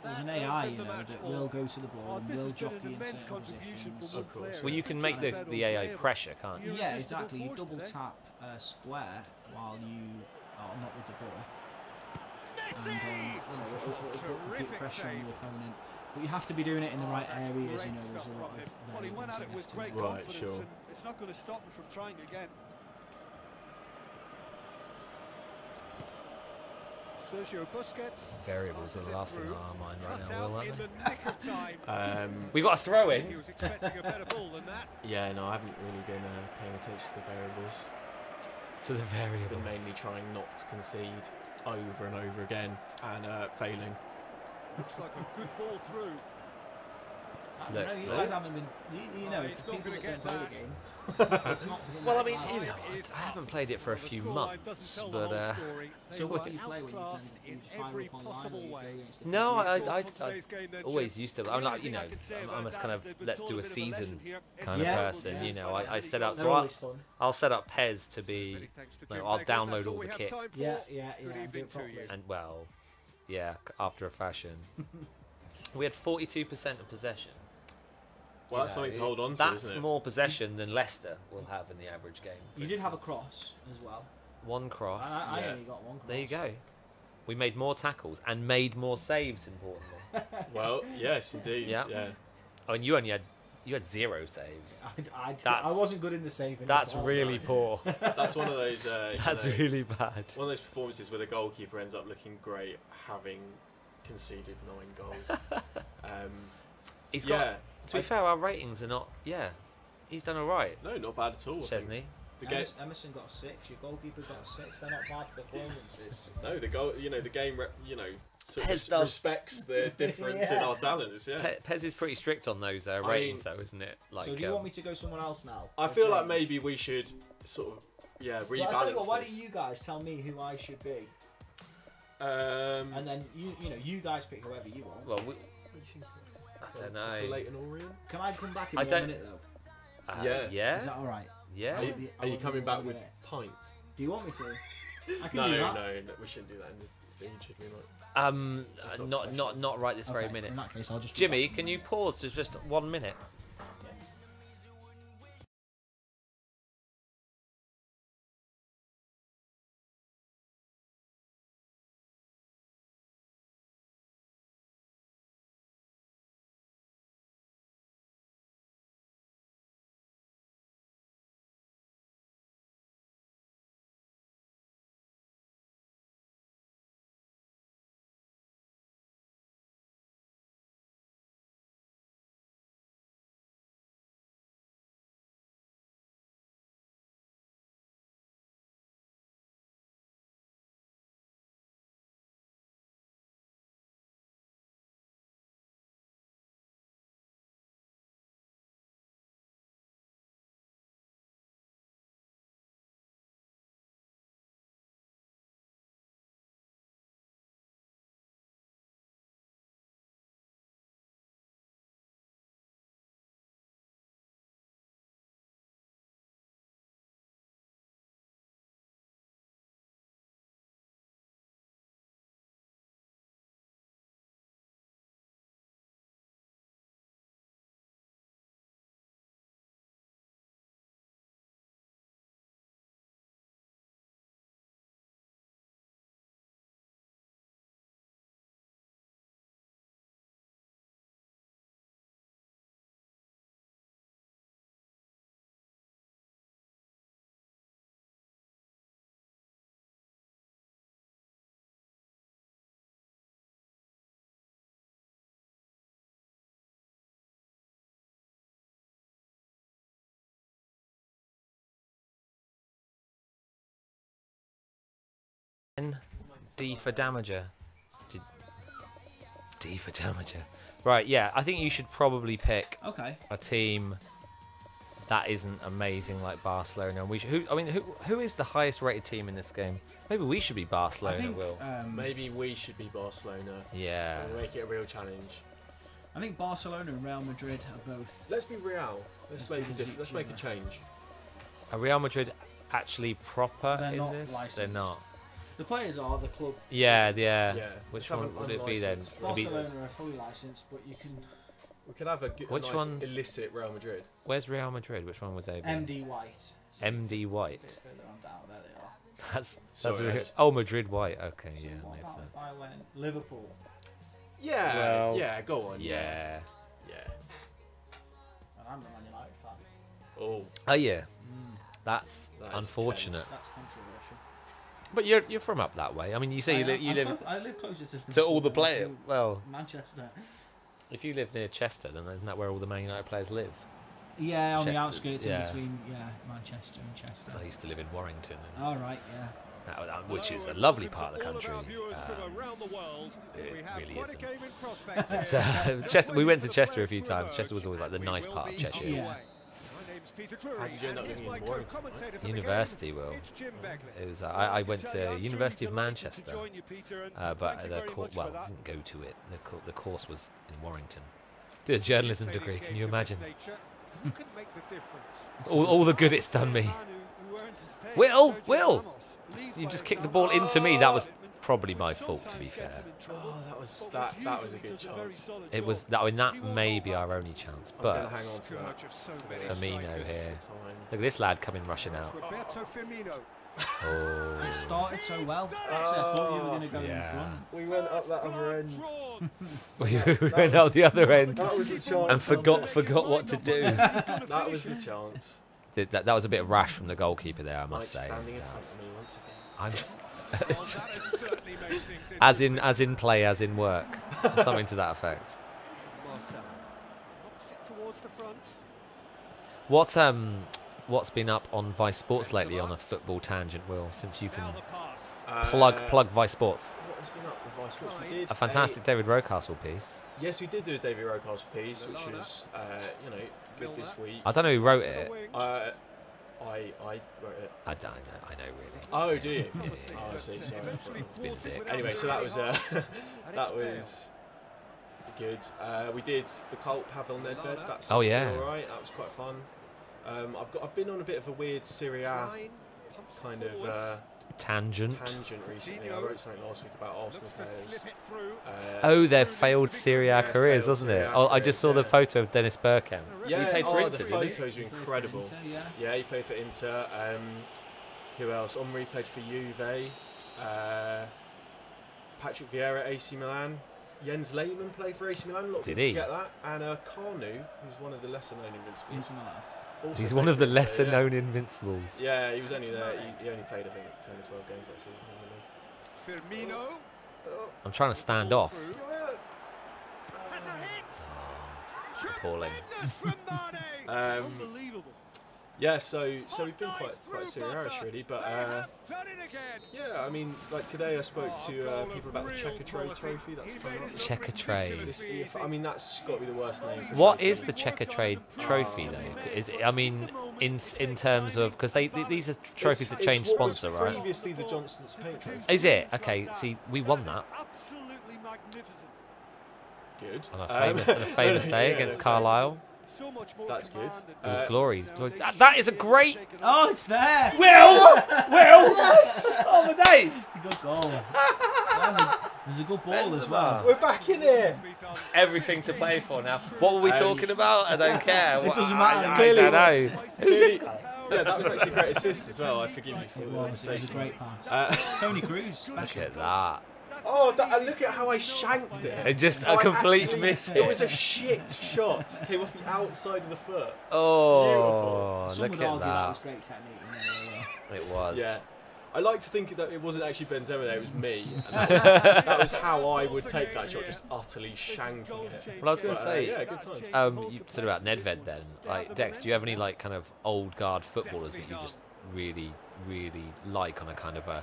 There's an AI, you know, that will go to the ball and will jockey in certain positions. Of course. Well, you can make the AI pressure, can't you? Yeah, exactly. You double tap square while you are not with the ball, and you put pressure on your opponent. But you have to be doing it in the right areas. You know, there's a lot of went at it with great right, confidence, sure. and it's not going to stop him from trying again. Sergio Busquets. Variables are the last thing on our mind right now, Will, aren't in they? the nick of time. We got a throw He in. was expecting a better ball than that. Yeah, no, I haven't really been paying attention to the variables. To the variables. Been mainly trying not to concede over and over again and failing. Looks like a good ball through. I don't know, you guys haven't been. You know, he's for not people gonna that don't get play the that. game, it's not been Well, I that mean, bad. you know, I haven't played it for a few months, but So what do you play when you tend to in fire every up online? possible Or you go way. against the no, people? I always used to. I'm like, you know, I'm a kind of let's do a season kind of Yeah. person. You know, I set up They're so always fun. I'll set up PES to be. No, I'll download all the kits. Yeah, do it properly. And well, yeah, after a fashion. We had 42% of possession. Well, that's something to hold on to, That's isn't it? more possession than Leicester will have in the average game. You did have a cross as well. One cross. I Yeah. only got one cross. There you go. We made more tackles and made more saves. Importantly. Well, yes, indeed. Yeah. Yeah. Oh, and you had 0 saves. I wasn't good in the saving. That's really poor. That's one of those. That's really bad. One of those performances where the goalkeeper ends up looking great, having conceded 9 goals. He's got. To be fair, our ratings are not. Yeah, he's done all right. No, not bad at all. I think. Chesney. The game. Emerson got a 6. Your goalkeeper got a 6. They're not bad performances. No, the goal. You know, the game. Sort Pez of does. respects the difference in our talents. Yeah. Pez is pretty strict on those ratings, though, isn't it? Like. So do you want me to go someone else now? I Or feel like change? maybe we should sort of rebalance Well, I tell you what, why this. don't you guys tell me who I should be, And and then you guys pick whoever you want. Well, I don't know. Leighton Orient. Can I come back in I 1 don't- minute though? Yeah. Yeah. Is that all right? Yeah. Are you coming back with pints? Do you want me to? I can No, do that. no, we shouldn't do that in the feed, should we? Like, Not right this very Okay, minute. In that case, I'll just. Jimmy, can you pause to just 1 minute? D for damager. D for damager. Right, yeah, I think you should probably pick Okay. a team that isn't amazing like Barcelona. And we should, who is the highest rated team in this game? Maybe we should be Barcelona, I think. Will. maybe we should be Barcelona. Yeah. And make it a real challenge. I think Barcelona and Real Madrid are both. Let's be Real. Let's make a change. Are Real Madrid actually proper They're in not this? licensed. They're not. The players are the club. Yeah. Yeah. Which Just have one an would it be then? unlicensed It'd be- Barcelona are fully licensed, but you can. We could have a Which nice one's- illicit Real Madrid. Where's Real Madrid? Which one would they be? MD White. So MD a White. bit further on down, there they are. That's Sorry, I re- just- oh, Madrid White. Okay, So yeah, what makes about sense. if I went Liverpool? Yeah. Well, yeah. Go on. Yeah. Yeah. And I'm a Man United fan. Oh. Oh yeah. That's That is unfortunate. That's controversial. But you're from up that way. I mean, you say you live I live closer to all the than players. to Well, Manchester. if you live near Chester, then isn't that where all the Man United players live? Yeah, on Chester, the outskirts yeah. in between Manchester and Chester. 'Cause I used to live in Warrington, and All right, yeah. which is a lovely part of the country. It really isn't. Chester, we went to Chester a few times. Chester was always like the nice part of Cheshire. Yeah. How did you end up living in Warrington? University, Will. It was. I went to University of Manchester, but the course. Well, I didn't go to it. The course was in Warrington. Did a journalism degree. Can you imagine? all the good it's done me. Will, you just kicked the ball into me. That was probably my fault, to be fair. Oh, that was a good chance. It was that. I mean, that may be our only chance. I'm gonna But hang on to that. Firmino here. Time. Look at this lad coming rushing out. Oh, It started so well. Actually, I thought you were going to go Yeah. in front. We went up that other end. we went out the other end That was the chance. and forgot what to do. That was the chance. That was a bit rash from the goalkeeper there, I must Mike say. standing in That front was- of me once again. I'm as in play, as in work, something to that effect. What's been up on Vice Sports lately on a football tangent, Will? Since you can plug Vice Sports, What has been up with Vice Sports? We did a fantastic David Rocastle piece. Yes, we did do a David Rocastle piece, which was good this week. I don't know who wrote it. I wrote it. I know really. Oh, do you? Yeah. Oh, I see. Sorry. It's been a dick. Anyway, so that was that was good. We did the Cult Pavel Nedved. That's Oh, yeah. all right. That was quite fun. I've been on a bit of a weird Serie A kind of Tangent. tangent recently. I wrote something last week about Arsenal players. Oh, their failed Serie A their careers, failed wasn't it? Serie A Oh, I just saw the careers, photo of Dennis Bergkamp. Yeah, he played for the Inter, didn't he? photos are incredible. Inter, yeah. Yeah, he played for Inter. Who else? Omri played for Juve. Patrick Vieira, AC Milan. Jens Lehmann played for AC Milan. A lot of Did people he? forget that. And Carnu, who's one of the lesser-known Invincibles. Inter Milan. also He's played one of for the Inter, lesser-known Invincibles. Yeah, he was only there. He only played, I think, 10 or 12 games that season. Firmino. I'm trying to stand off. Has a hit. Appalling. Tremendous from Mane. Unbelievable. Yeah, so we've been quite serious really, but Done it again. yeah, I mean, like today I spoke to people about the Checker Trade Trophy that's coming up. Checker Trade. I mean, that's got to be the worst name. For What trophy. is the Checker Trade Trophy though? Is it, I mean, in terms of because these are trophies that change what was sponsor, right? Previously, the Johnson's Paint Trophy. Is it? Okay, see, we won that Absolutely magnificent. Good. on a famous day yeah, against that's- Carlisle. So much more That's good. command It was Uh, glory. That is a great. Oh, it's there. Will! Yes! Oh my days! Good goal. There's a good ball as well. We're back in here. Everything to play for now. What were we talking about? I don't care. It doesn't matter. I don't know. Who's this Clearly- guy? Yeah, that was actually a great assist as well. I forgive you for It the was a mistake. great pass. Tony Cruz, Look special. at that. Oh, look at how I shanked it. It just Oh, a complete actually- miss It was hit. a shit shot. Came off the outside of the foot. Oh, Some look would at argue that was that. great technique. It was. Yeah. I like to think that it wasn't actually Benzema there, it was me. And that was how I would take that shot, just utterly shanking it. Well, I was going to But, say, yeah, good time. you said about Nedved then. Like, Dex, do you have any like kind of old guard footballers that you just really, really like on a kind of a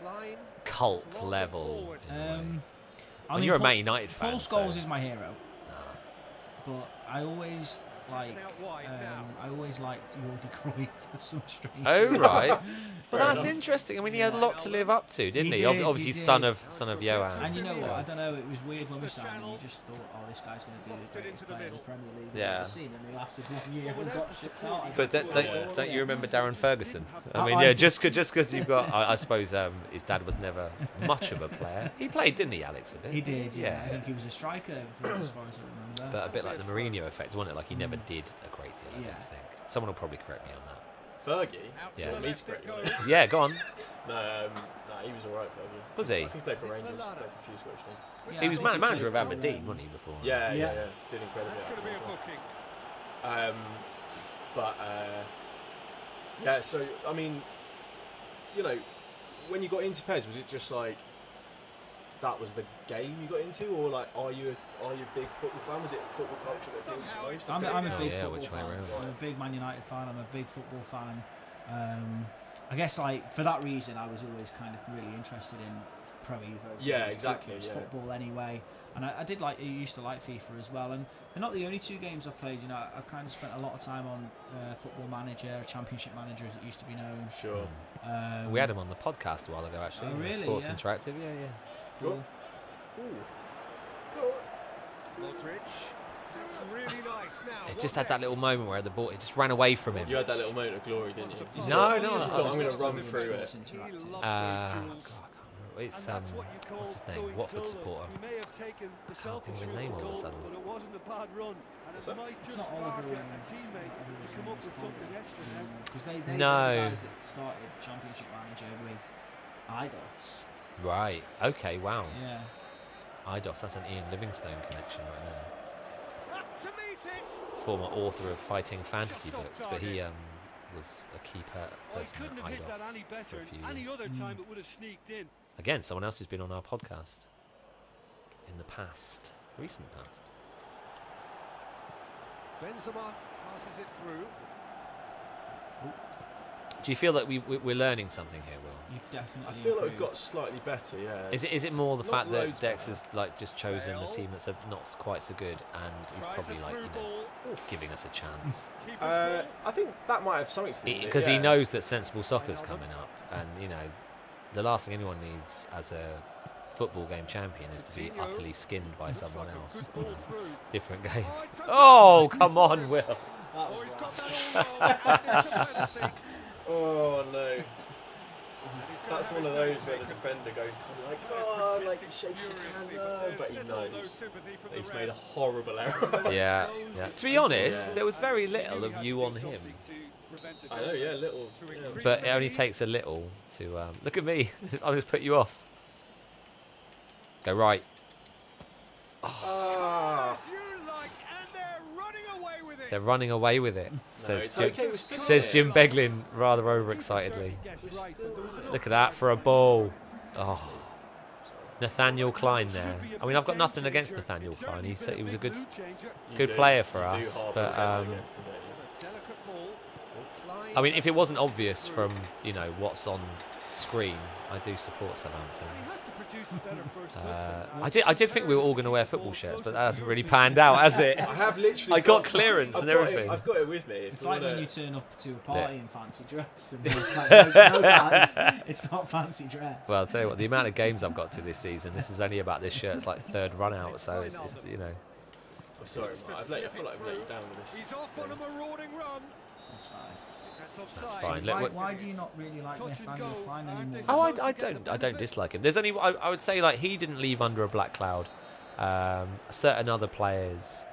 cult level? In a way? I Well, mean, you're a Paul- Man United fan. Paul so. Scholes is my hero, but I always like. I always always liked Jordi Cruyff for some strange Oh reason. right. Well, that's enough. interesting. I mean, he had a lot to live up to, didn't he? He did, Obviously, he son did. of Johan. And you know so- what? I don't know. It was weird when we signed him. You just thought, oh, this guy's going to be the greatest player in the Premier League we've Yeah. ever seen, and he lasted 1 year and got shipped out. But don't you remember Darren Ferguson? I mean, I- yeah, just because you've got, I suppose his dad was never much of a player. He played, didn't he, Alex? A bit. He did, yeah. Yeah. I think he was a striker, as far as I remember. But a bit like the Mourinho effect, wasn't it? Like he never did a great deal. I Yeah. don't think. Someone will probably correct me on that. Fergie? Yeah. Me to correct you. Yeah, go on. No, he was alright, Fergie. Was he? I think he played for Rangers, played for a few Scottish teams. Yeah, He I was think manager played of for, Aberdeen, wasn't he, before? Yeah. Yeah. Did incredibly. That's going to be a booking. But yeah. So I mean, you know, when you got into PES, was it just like that was the game you got into, or like are you a big football fan? Was it football culture that appeals to most? I'm a Oh, big yeah, football which way fan. round? I'm a big Man United fan. I'm a big football fan. I guess like for that reason, I was always kind of really interested in Pro Evo. Yeah, It was exactly, It was yeah. football anyway, and I used to like FIFA as well. And they're not the only two games I've played. You know, I've kind of spent a lot of time on Football Manager, Championship Manager as it used to be known. Sure. We had him on the podcast a while ago, actually. Oh, really? Sports Yeah. Interactive, yeah. Cool. Modric. That's really nice. Now, It just had that little moment where the ball, it just ran away from him. You had that little moment of glory, didn't you? You No, thought, no, you I thought, I'm going was to run through it. Sports Interactive. God, I can't remember. It's what's his name? Watford supporter. He may have taken the Can't think of his selfish name route to all of a goal, sudden. but it wasn't a bad run, and it might It's just not spark Oliver, a teammate to come up with something extra now. Because they No. were the guys that started Championship Manager with IDOS. Right. Okay. Wow. Yeah. IDOS. That's an Ian Livingstone connection right there. Up to meet it. Former author of fighting fantasy books, but he was a key Oh, he person couldn't at have hit that IDOS any for better. a few Any years. other time it would have sneaked in. Again, someone else who's been on our podcast in the past, recent past. Benzema passes it through. Do you feel that we're learning something here, Will? You've definitely. I feel like we've improved. got slightly better, yeah. Is it more the Not fact that loads Dex better. has like just chosen a team that's not quite so good, and he's Tries probably a like through ball. giving us a chance Keeper's ball. I think that might have something to do with it, because he yeah. knows that sensible soccer's coming up, and the last thing anyone needs as a football game champion is to be Coutinho. utterly skinned by someone Like a else good in ball a through. different game. Oh, it's a- Oh, come on, Will. Oh, he's got that all wrong. And it's a penalty. Oh no. And he's gonna That's have one his of those nose where the taken. defender goes kind of like, He's oh, like protesting shaking his hand, furiously, no, but he there's little no knows sympathy from that he's the made a ref. horrible error. Yeah. To be honest, Yeah. there was very And he little knew he of had you to do on him. something to prevent a I know, goal. yeah, little. To Yeah. increase But the it only lead. takes a little to look at me. I'll just put you off. Go right. Ah, If you like, and they're running away with it. They're running away with it. no, Says it's Jim, okay, we're still says here. Jim Beglin rather overexcitedly. Look at that for a ball. Oh, Nathaniel Klein there. I mean, I've got nothing against Nathaniel Klein. He was a good You good do- player for you do us, harbour but, resentment against him, don't you? Delicate ball. Klein. I mean, if it wasn't obvious from what's on screen, I do support Southampton. And he has to produce a better first touch than that. I did think we were all going to wear football shirts, but that hasn't really panned out, has it? I have literally. I got clearance and got everything. I've got it with me. If It's you like wanna- when you turn up to a party Yeah. in fancy dress. And it's like, no, guys, it's not fancy dress. Well, I'll tell you what, the amount of games I've got to this season, this is only about this shirt's like third run out, so it's I'm sorry, Mark. I feel like I've let you down with this. He's off on a marauding run. Offside. That's offside. fine. Why do you not really like Touch and Nathaniel go, Klein aren't anymore? they Oh, supposed to get the I don't benefit? dislike him. There's only I would say like he didn't leave under a black cloud. Certain other players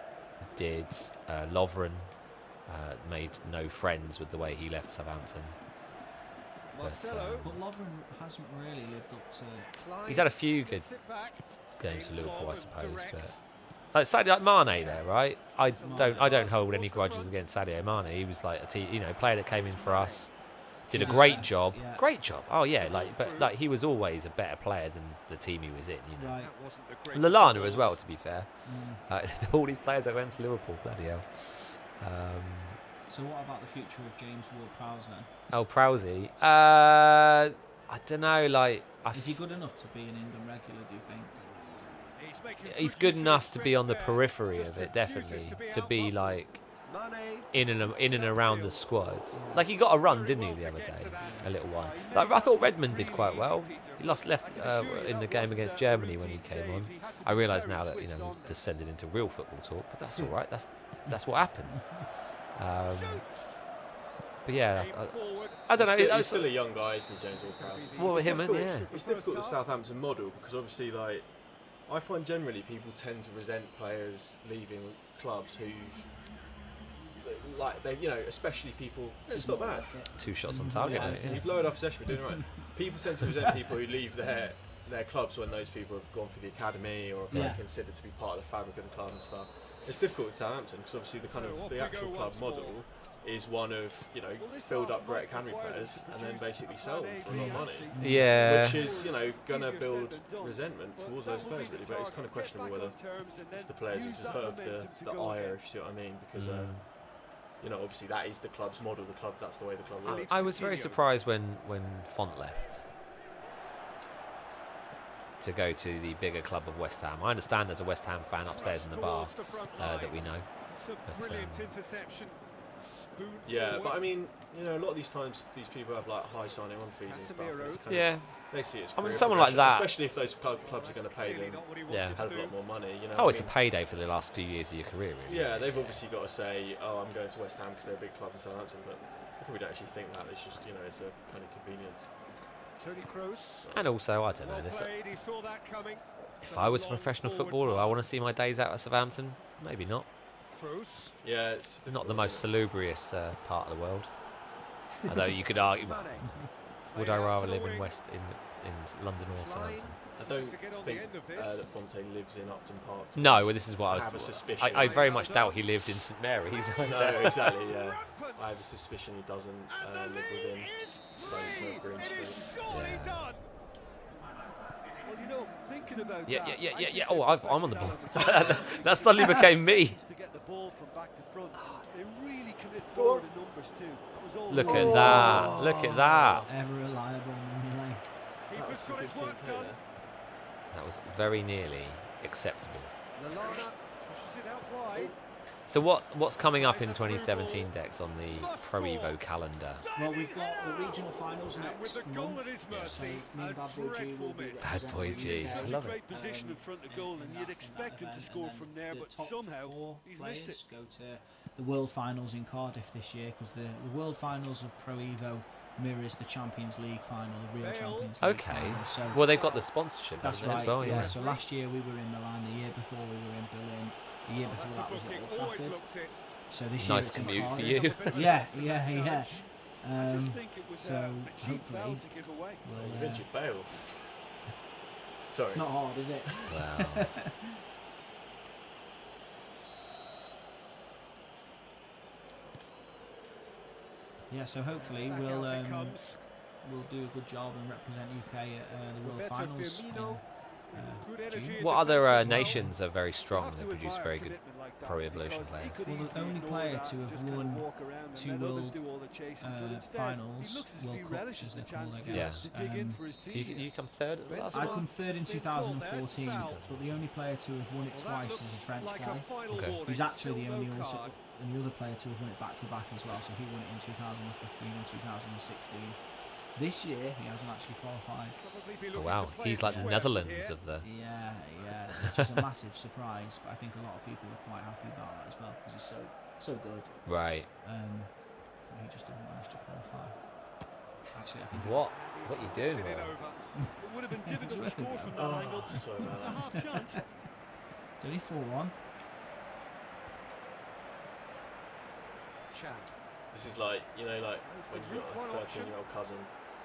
did. Lovren made no friends with the way he left Southampton. Marcelo. But Lovren hasn't really lived up to. Klein He's had a few good gets it back. games for Liverpool, I Long, suppose, direct. but like Sadio Mane there, right? I don't hold any grudges against Sadio Mane. He was like a player that came in for us, did a Did his great best, job. yeah. Great job. Oh yeah, but like he was always a better player than the team he was in. Right. That wasn't the great Lallana as well, to be fair. Mm. All these players that went to Liverpool, bloody hell. So what about the future of James Ward-Prowse then? Oh, Prowsey. I don't know. Like, Is he good enough to be an England regular? Do you think? He's making he's good good use of enough his to be on the strength there, periphery just of it, refuses definitely. be To be outmuscled. like in and around the squad. Like he got a run, didn't he, the other day? A little one. Like, I thought Redmond did quite well. He left in the game against Germany when he came on. I realise now that we've descended into real football talk, but that's all right. That's what happens. But yeah, I don't know. He's still a young guy, isn't he, James Ward-Prowse? Well, him, yeah. It's difficult the Southampton model because obviously, like, I find generally people tend to resent players leaving clubs who've, like, they, especially people. It's not bad. 2 shots on target. Yeah. You've lowered our possession. We're doing right. People tend to resent people who leave their clubs when those people have gone for the academy or are considered to be part of the fabric of the club and stuff. It's difficult with Southampton because obviously the actual club model is one of build up Brett Henry players and then basically sell them for a lot of money. Yeah. Which is going to build resentment towards those players really, but it's kind of questionable whether it's the players who deserve the ire, if you see what I mean, because obviously that is the club's model. That's the way the club works. I was very surprised when Font left to go to the bigger club of West Ham. I understand there's a West Ham fan upstairs in the bar that we know. But, yeah, but I mean, a lot of these times these people have like high signing on fees and stuff. And it's they see it as someone like that, especially if those clubs are going to pay them a hell of a lot more money. It's a payday for the last few years of your career, really. Yeah, they've obviously got to say, "Oh, I'm going to West Ham because they're a big club in Southampton," but they probably don't actually think that. It's just it's a kind of convenience. And also, I don't know. If I was a professional footballer, I want to see my days out at Southampton. Maybe not. Yeah, it's not the most salubrious part of the world. Although you could argue, would I rather live in London or Southampton? I don't think that Fonte lives in Upton Park. No, well, this is what I have a suspicion. I very much doubt he lived in St Mary's. No, exactly. Yeah, I have a suspicion he doesn't live within Stones Green Street. Yeah. Oh, I'm on the ball. That suddenly became me. Look at that. Look at that. Ever reliable Mignolet. That was a good team play there. That was very nearly acceptable. So what's coming up in 2017, Dex, on the Pro Evo calendar? Well, we've got the regional finals next month. So me and Bad Boy G will be Bad Boy G. I love it. Position in front of goal, and you'd expect him to score from there, but somehow he's missed it. Go to the World Finals in Cardiff this year because the World Finals of Pro Evo mirrors the Champions League final, the real Champions League final. So well, they've got the sponsorship. That's right. As well, yeah. So last year we were in Milan. The year before we were in Berlin. The year before that was at Old Trafford. So this year nice commute for you. Yeah. So hopefully we'll Bale. Sorry. It's not hard, is it? Wow. Yeah, so hopefully we'll do a good job and represent UK at the World Finals. What other nations are very strong that produce very good Pro Evolution players? Well, the only player to have won 2 World Finals, World Cups as they call it. Yeah. You come third at the last I one? come third in 2014, but the only player to have won it twice is a French guy. Okay. He's actually the only other player to have won it back to back as well. So he won it in 2015 and 2016. This year he hasn't actually qualified. Oh, wow, he's like the Netherlands of the. Yeah, which is a massive surprise. But I think a lot of people are quite happy about that as well because he's so good. Right. He just didn't manage to qualify. Actually, I think. What are you doing, Will? It would have been difficult to score from that angle. Sorry about that. Half chance. It's only 4-1. This is like, like when you got a 13-year-old cousin,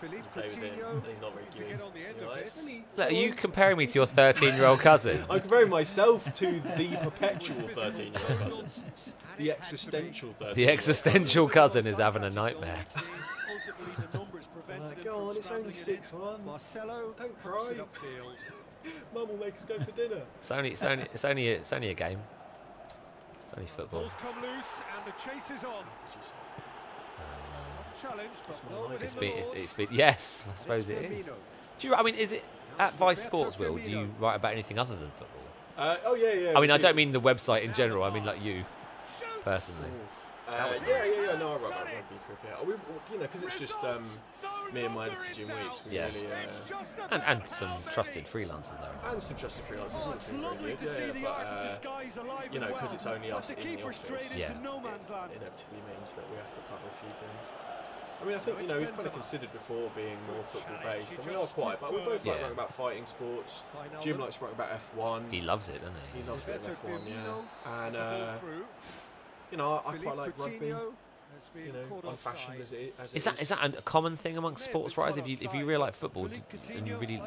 you play with him, and he's not very good. Look, are you comparing me to your 13-year-old cousin? I'm comparing myself to the perpetual 13-year-old cousin. The existential 13-year-old The existential cousin is having a nightmare. Go on, it's only 6-1. Marcelo, don't cry. Mum will make us go for dinner. It's only a game. It's only football. Balls come loose and the chase is on. Challenge, but It's been yes, I suppose it is. Do you? I mean, is it at Vice Sports, Will? Do you write about anything other than football? Oh yeah. I mean, I don't mean the website in general. I mean like you. personally. Yeah, was no, I write about rugby cricket. You know, because it's just me and my editing weeks. We really, and some trusted freelancers are. and some trusted freelancers. All seem very good, but you know, because it's only us in the office, it inevitably means that we have to cover a few things. I mean, I think, you know, we've kind of considered before being more football based, and we are quite, but we both like writing about fighting sports. Jim likes writing about F1. He loves it, doesn't he? He loves a bit of F1, yeah. And you know, I quite like rugby. You know, unfashioned as it is. Is that a common thing amongst sports writers? If you really like football and you really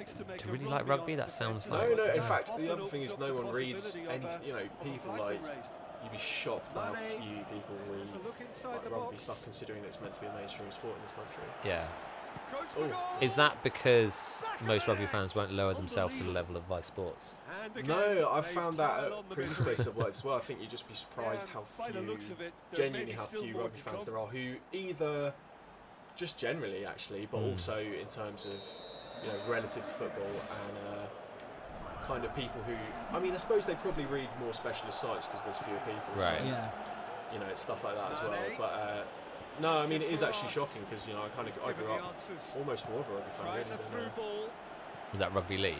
like rugby, that sounds like no. In fact, the other thing is no one reads any. You know, people like you'd be shocked by how few people read like rugby stuff, considering that it's meant to be a mainstream sport in this country. Yeah. Is that because most rugby fans won't lower themselves to the level of Vice Sports? No, I've found that at previous places I've worked as well. I think you'd just be surprised how few rugby fans there are who either just generally actually, but also in terms of, you know, relative to football and kind of people who, I mean, I suppose they probably read more specialist sites because there's fewer people. Right. So, you know, it's stuff like that as well. But no, I mean, it is actually shocking because, you know, I grew up almost more of a rugby fan really than Was that rugby league?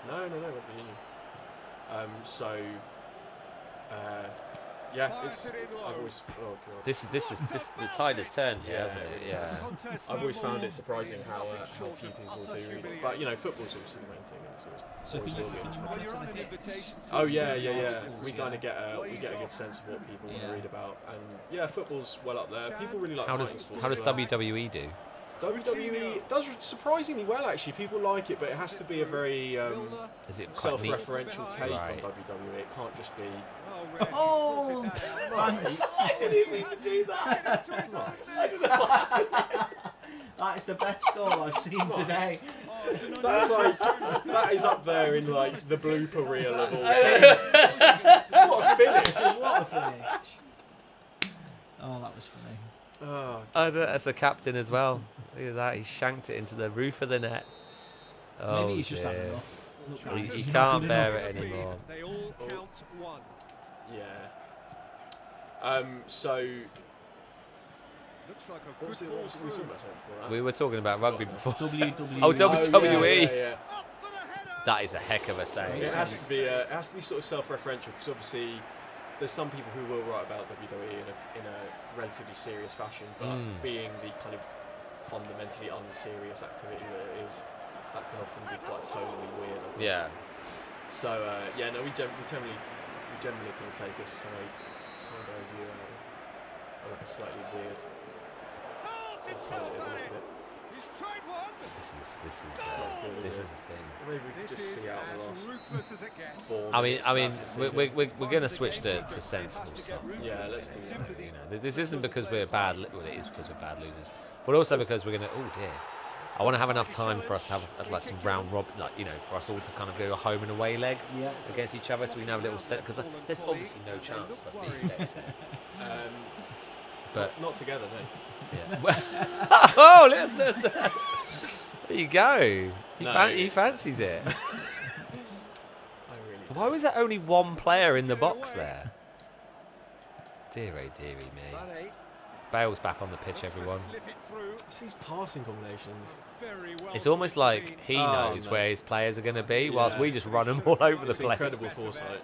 No, rugby union. So, yeah, it's. I've always. Oh god. This the tide has turned here, hasn't it? Yeah. I've always found it surprising how few people do read it. But you know, football's obviously the main thing. So can you to the bits? Oh yeah. We kind of get a good sense of what people want to read about, and yeah, football's well up there. People really like. How does WWE do? WWE does surprisingly well, actually. People like it, but it has to be a very self-referential take on WWE. It can't just be. Oh, thanks. I didn't even mean to do that. I don't know. That is the best goal I've seen today. That's like that is up there in like the blooper reel of all. What a finish! What a finish! Oh, that was funny. Oh, As the captain as well. Look at that, he shanked it into the roof of the net. Oh, maybe he's just had enough. He can't bear it anymore. They all count one. Yeah. So. Looks like a What was we talking about something before that? We were talking about rugby before. WWE. Oh, WWE. Yeah. That is a heck of a saying. It has to be sort of self-referential because obviously there's some people who will write about WWE in a relatively serious fashion, but being the kind of fundamentally unserious activity that it is, that can often be quite tonally weird, I think. Yeah. So no, we generally kind of take a side overview or like a slightly weird alternative look at it. This is the thing. Maybe we could just see out the last 4 I minutes mean, of that we're going to switch to sensible stuff. Yeah, let's do that. You know, this isn't because we're bad. Well, it is because we're bad losers, but also because we're going to. Oh dear. I want to have enough time for us to have like some round robin, like, you know, for us all to kind of go a home and away leg against each other, so we can have a little set. Because there's obviously no chance of us being dead set. But not together, no. Yeah. Oh, there you go. He fancies it. I really. Why was there only one player in the box there? Dearie me. Bale's back on the pitch, everyone. It's these passing combinations. It's almost like he knows where his players are going to be, whilst we just run them all over the place. Incredible foresight.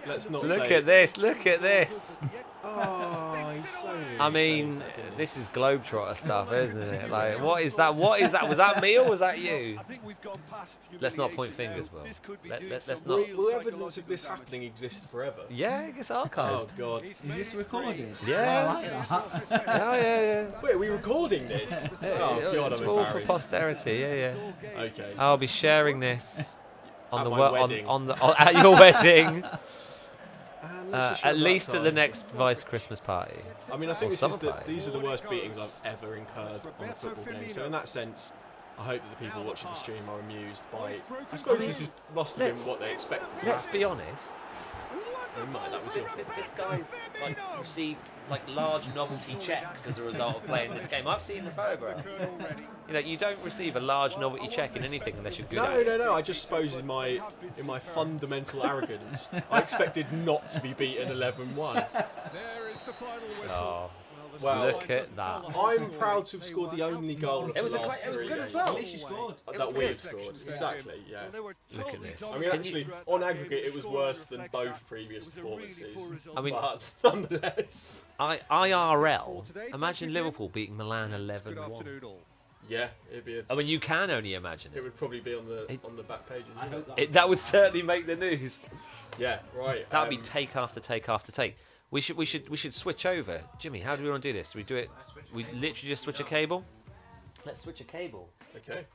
Let's not Look at this! Look at this! Oh, he's so. I mean, this is Globetrotter stuff, isn't it? Like, what is that? What is that? Was that me or was that you? Let's not point fingers, Will. Let's not. Will evidence of this happening exist forever? Yeah, it gets archived. Oh God. Is this recorded? Yeah. I like that. Yeah. Wait, are we recording this? Oh God, it's I'm all for embarrassed. posterity. Yeah. Okay. I'll be sharing this on At the my wedding. at your wedding. Let's just At run least that at the time. next Vice Christmas party. I mean, I think Or these are the worst beatings I've ever incurred on a football game. So in that sense, I hope that the people watching the stream are amused by. I suppose must have been what they expected. Let's be honest. That was it. This guy's like received like large novelty checks as a result of playing this game. I've seen the photograph. You know, you don't receive a large novelty check in anything unless you're good at it. No. I just suppose in my fundamental arrogance, I expected not to be beaten 11-1. That's the final whistle. Oh, the well, scoreline look at doesn't that. tell the whole I'm story. proud to have They scored were the only goal of It was the a last it was 3 good as games. well. At least you scored. It was That we good. have scored. Exactly, yeah. Well, they were Look at totally this. I mean, dominant actually, throughout on that game. aggregate, it was The scoreline worse than reflects both that. previous It was a really performances. poor result. I mean, But nonetheless, IRL. Today, Imagine thank you, Jim. Liverpool beating Milan Good 11-1. afternoon, all. yeah, it'd be. I mean, you can only imagine It it. would probably be on the It- back pages. I wouldn't hope That would certainly make the news. Yeah, right. That would be take after take after take. We should switch over. Jimmy, how do we want to do this? Do we do it? We literally just switch a cable. Let's switch a cable. Okay.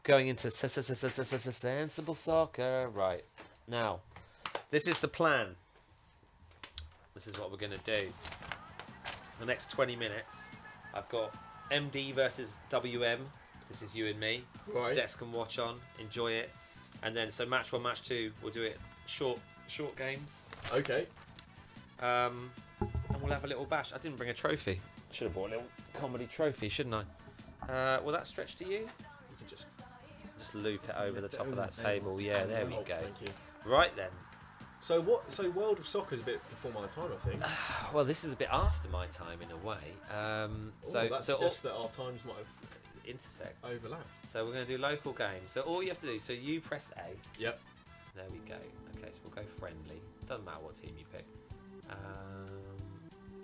Going into sensible soccer. Right now, this is the plan. This is what we're going to do. The next 20 minutes, I've got MD versus WM. This is you and me. Right. Dex can watch on, enjoy it, and then so match 1, match 2, we'll do it short games. Okay. And we'll have a little bash. I didn't bring a trophy. I should have brought a little comedy trophy, shouldn't I? Will that stretch to you? You can just. Loop it over the Lift it top of over that the table. table. Yeah, there we Oh, go. Thank you. Right then. So what? So World of Soccer is a bit before my time, I think. Well, this is a bit after my time in a way. So that suggests that our times might have intersect. overlapped. So we're going to do local games. So all you have to do. So you press A. Yep. There we go. Okay, so we'll go friendly. Doesn't matter what team you pick.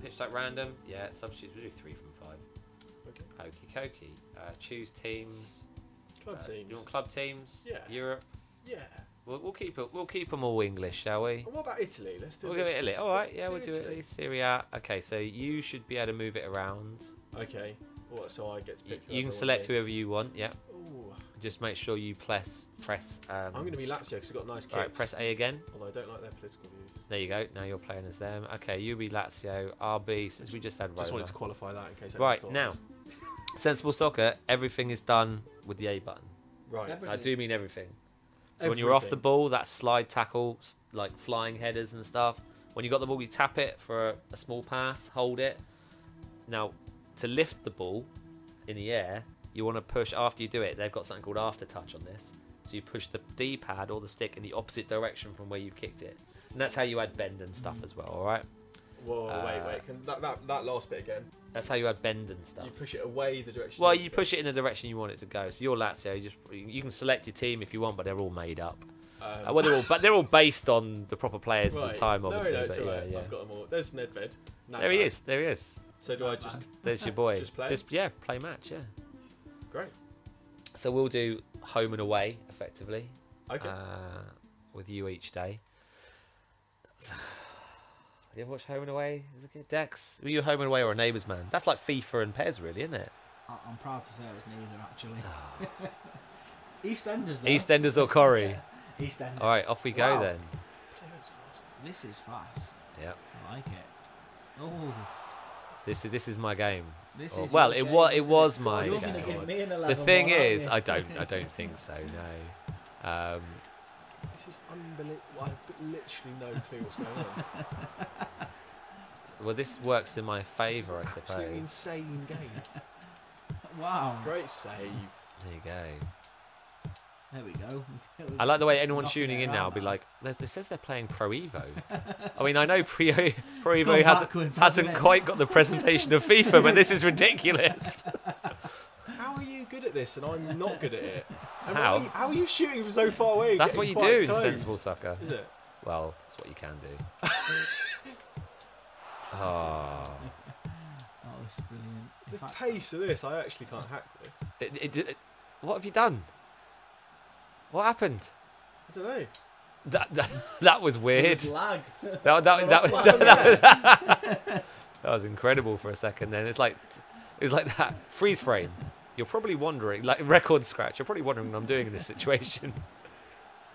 Pitch type random. Yeah, substitutes. We'll do 3 from 5. Okay. Hokey cokey. Choose teams. Club Do teams. you want club teams? Yeah. Europe. Yeah. We'll keep it. We'll keep them all English, shall we? And what about Italy? Let's do. We'll this. go Italy. Let's- All right. let's Yeah, we'll do Italy. Italy. Serie A. Okay, so you should be able to move it around. Okay. What? So I get to pick. You can whoever I select want to whoever you want. Yeah. be. Ooh. Just make sure you press. I'm going to be Lazio because they've got nice kicks. All right. Press A again. Although I don't like their political views. There you go. Now you're playing as them. Okay, you be Lazio. RB. Since we just had Just Roma. wanted to qualify that in case. anyone Right thought now, it sensible soccer. Everything is done with the A button. was- Right. Everything. I do mean everything. So when you're off the Everything. ball, that slide tackle, like flying headers and stuff. When you got the ball, you tap it for a small pass, hold it. Now, to lift the ball in the air, you want to push after you do it. They've got something called after touch on this. So you push the D-pad or the stick in the opposite direction from where you've kicked it. And that's how you add bend and stuff as well, all right? Whoa, wait. Can that last bit again? That's how you add bend and stuff. You push it away the direction. Well, want you to push it in the direction you want it to go. So you're Lazio. You can select your team if you want, but they're all made up. go. Well, they're all based on the proper players at Right. the time, obviously. No, it's but all yeah, right. yeah. I've got them all. There's Nedved. There he is. There he is. So do I just? There's your boy. Just play? Yeah, play match. Yeah. Great. So we'll do home and away effectively. Okay. With you each day. You ever watch Home and Away as a kid? Dex? Were you a Home and Away or a Neighbours man? That's like FIFA and PES, really, isn't it? I'm proud to say it was neither, actually. EastEnders, though. EastEnders or Corrie? EastEnders. All right, off we go Wow. then. Players fast. This is fast. Yep. I like it. Oh, This is my game. this Oh, is. well, your it game, was isn't was it? my You're game. gonna give me an The 11 thing one, aren't is, you? I don't think so. No. This is unbelievable. I've literally no clue what's going on. Well, this works in my This is favour, I an absolutely suppose. insane game. Wow. Great save. There you go. There we go. I like the way anyone Knocking tuning it in now will around be now. like, "This says they're playing Pro Evo." I mean, I know Pro Evo gone backwards, hasn't hasn't it? quite got the presentation of FIFA, but this is ridiculous. How are you good at this and I'm not good at it? And How? How are you shooting from so far away? That's what getting you do quite in close? sensible soccer. Is it? Well, that's what you can do. Oh. Oh, this is brilliant. In The fact, pace of this, I actually can't hack this. What have you done? What happened? I don't know. That was there weird. was lag. That was incredible for a second. Then it was like that freeze frame. You're probably wondering, like record scratch. You're probably wondering what I'm doing in this situation.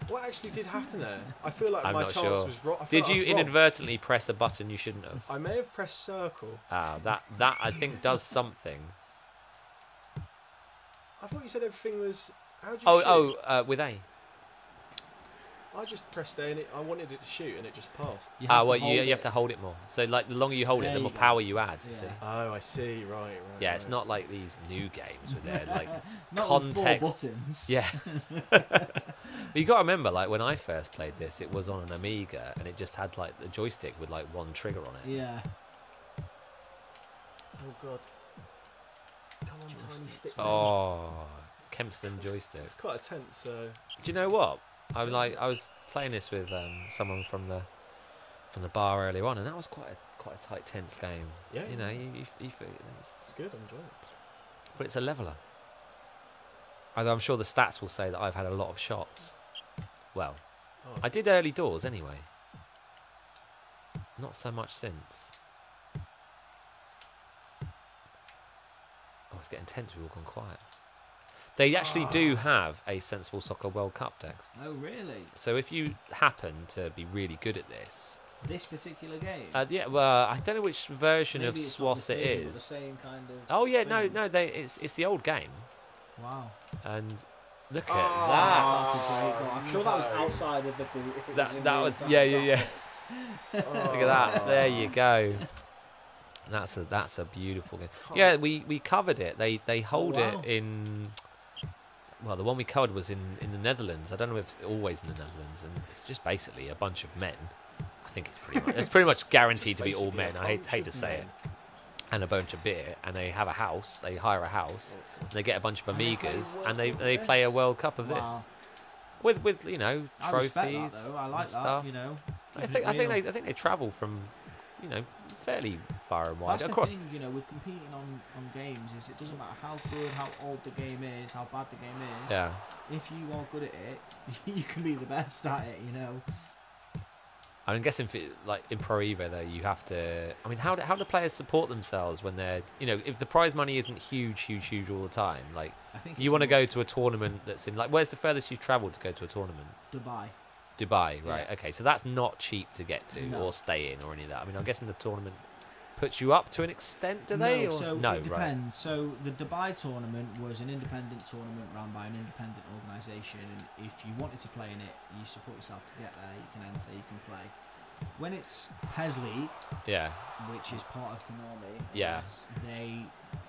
What actually did happen there? I feel like I'm my not chance sure. was wrong. Did you inadvertently press a button you shouldn't have? I may have pressed circle. That I think does something. I thought you said everything was. How do you shoot? With A. I just pressed there and I wanted it to shoot and it just passed. You have to Well, hold you it. have to hold it more. So like the longer you hold it, There the you more go. power you add. You Yeah. see? Oh, I see. Right. Yeah, it's not like these new games with their like Not context. With 4 buttons. Yeah. But you got to remember, like when I first played this, it was on an Amiga and it just had like the joystick with like one trigger on it. Yeah. Oh god. Come on, tiny stick. Oh, Kempston joystick. It's quite a tense. Do you know what? I was playing this with someone from the bar earlier on, and that was quite a tight, tense game. Yeah. You know, you feel It's good. I'm enjoying it. but it's a leveler. Although I'm sure the stats will say that I've had a lot of shots. Well, I did early doors anyway. Not so much since. Oh, it's getting tense. We've all gone quiet. They actually do have a Sensible Soccer World Cup, Dex. Oh, really? So if you happen to be really good at this, This particular game? yeah. Well, I don't know which version Maybe of it's not SWAS the it version, but the is. same kind of Oh yeah, thing. no. It's the old game, Wow. and look at That's a that. great goal. I'm sure that was outside of the boot. If it was in That real was time yeah. graphics. Look at that. There you go. That's a beautiful game. Yeah, we covered it. They hold wow. it in. Well, the one we covered was in the Netherlands. I don't know if it's always in the Netherlands, and it's just basically a bunch of men. I think it's pretty much guaranteed to be all men. I hate to say it. And a bunch of beer, and they have a house. They hire a house, and they get a bunch of Amigas, and they play a World Cup of this with you know I respect trophies that, though. I like and stuff. that, you know. I think they travel from, you know, fairly far and wide That's across. the thing, you know, with competing on games, is it doesn't matter how good, how old the game is, how bad the game is. Yeah. If you are good at it, you can be the best at it, you know. I'm guessing, like in Pro Evo, though, you have to. I mean, how do players support themselves when they're, you know, if the prize money isn't huge all the time? Like, I think you want to go to a tournament that's in, like, where's the furthest you've travelled to go to a tournament? Dubai, right? Yeah. Okay, so that's not cheap to get to No. or stay in or any of that. I mean, I'm guessing the tournament puts you up to an extent, do they? No, or? so No, it right. depends. So the Dubai tournament was an independent tournament run by an independent organisation, and if you wanted to play in it, you support yourself to get there. You can enter, you can play. When it's PES League, Yeah. which is part of Konami, Yeah. I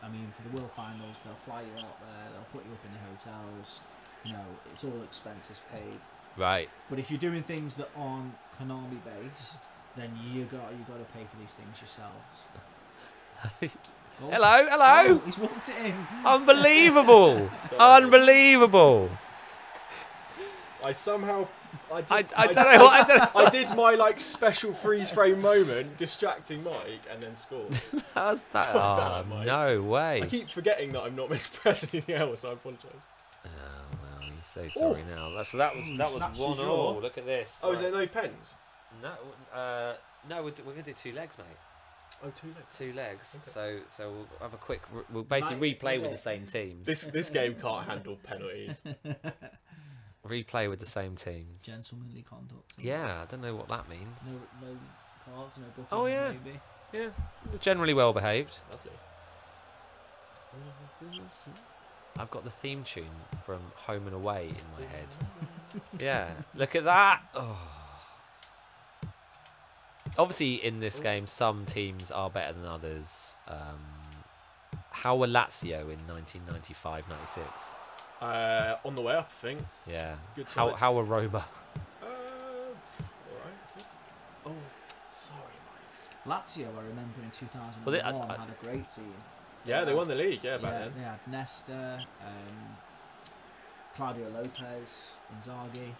mean, for the World Finals, they'll fly you out there, they'll put you up in the hotels. You know, it's all expenses paid. Right. But if you're doing things that aren't Konami based, then you got to pay for these things yourselves. Oh. Hello. Oh, he's walked it in. Unbelievable. Sorry. Unbelievable. I somehow. I don't know what I don't know. I did my like special freeze frame moment, distracting Mike, and then scored. How's that? Sorry about Oh, that, Mike. no way. I keep forgetting that I'm not meant to press anything else. I apologise. Oh, well, you say sorry now. That was Snatched one his all. jaw. Look at this. Oh, is there no pens? No, we're gonna do 2 legs, mate. Oh, 2 legs. 2 legs. Okay. So we'll have a quick. We'll basically Nice, replay isn't with it? the same teams. This game can't handle penalties. Replay with the same teams. Gentlemanly conduct. Yeah, I don't know what that means. No cards, no bookings. Oh, yeah. Maybe. Yeah, generally well behaved. Lovely. I've got the theme tune from Home and Away in my head. Yeah, look at that. Oh. Obviously, in this game, some teams are better than others. How were Lazio in 1995-96? On the way up, I think. Yeah. Good How side. were Roma? Alright, I think. Oh, sorry, Mike. Lazio, I remember in 2001, Well, had a great team. Yeah, they won the league, back Yeah, then. they had Nesta, Claudio Lopez, Inzaghi.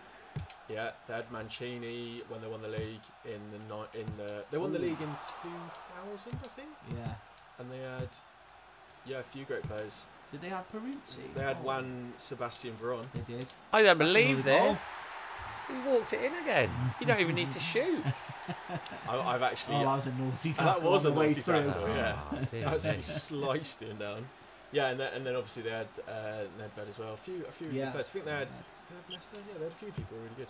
Yeah, they had Mancini when they won the league they won the league in 2000, I think. Yeah. And they had a few great players. Did they have Peruzzi? They had Oh, Juan Sebastian Veron. They did. I don't That's believe another goal. this. He walked it in again. You don't even need to shoot. I've actually. Oh, that was a naughty tackle. That was on a the way naughty through. tackle. Yeah. Oh, dear Absolutely me. sliced him down. Yeah, and then obviously they had Nedved as well. A few Yeah. players. I think they had Nesta. Yeah, they had a few people really good.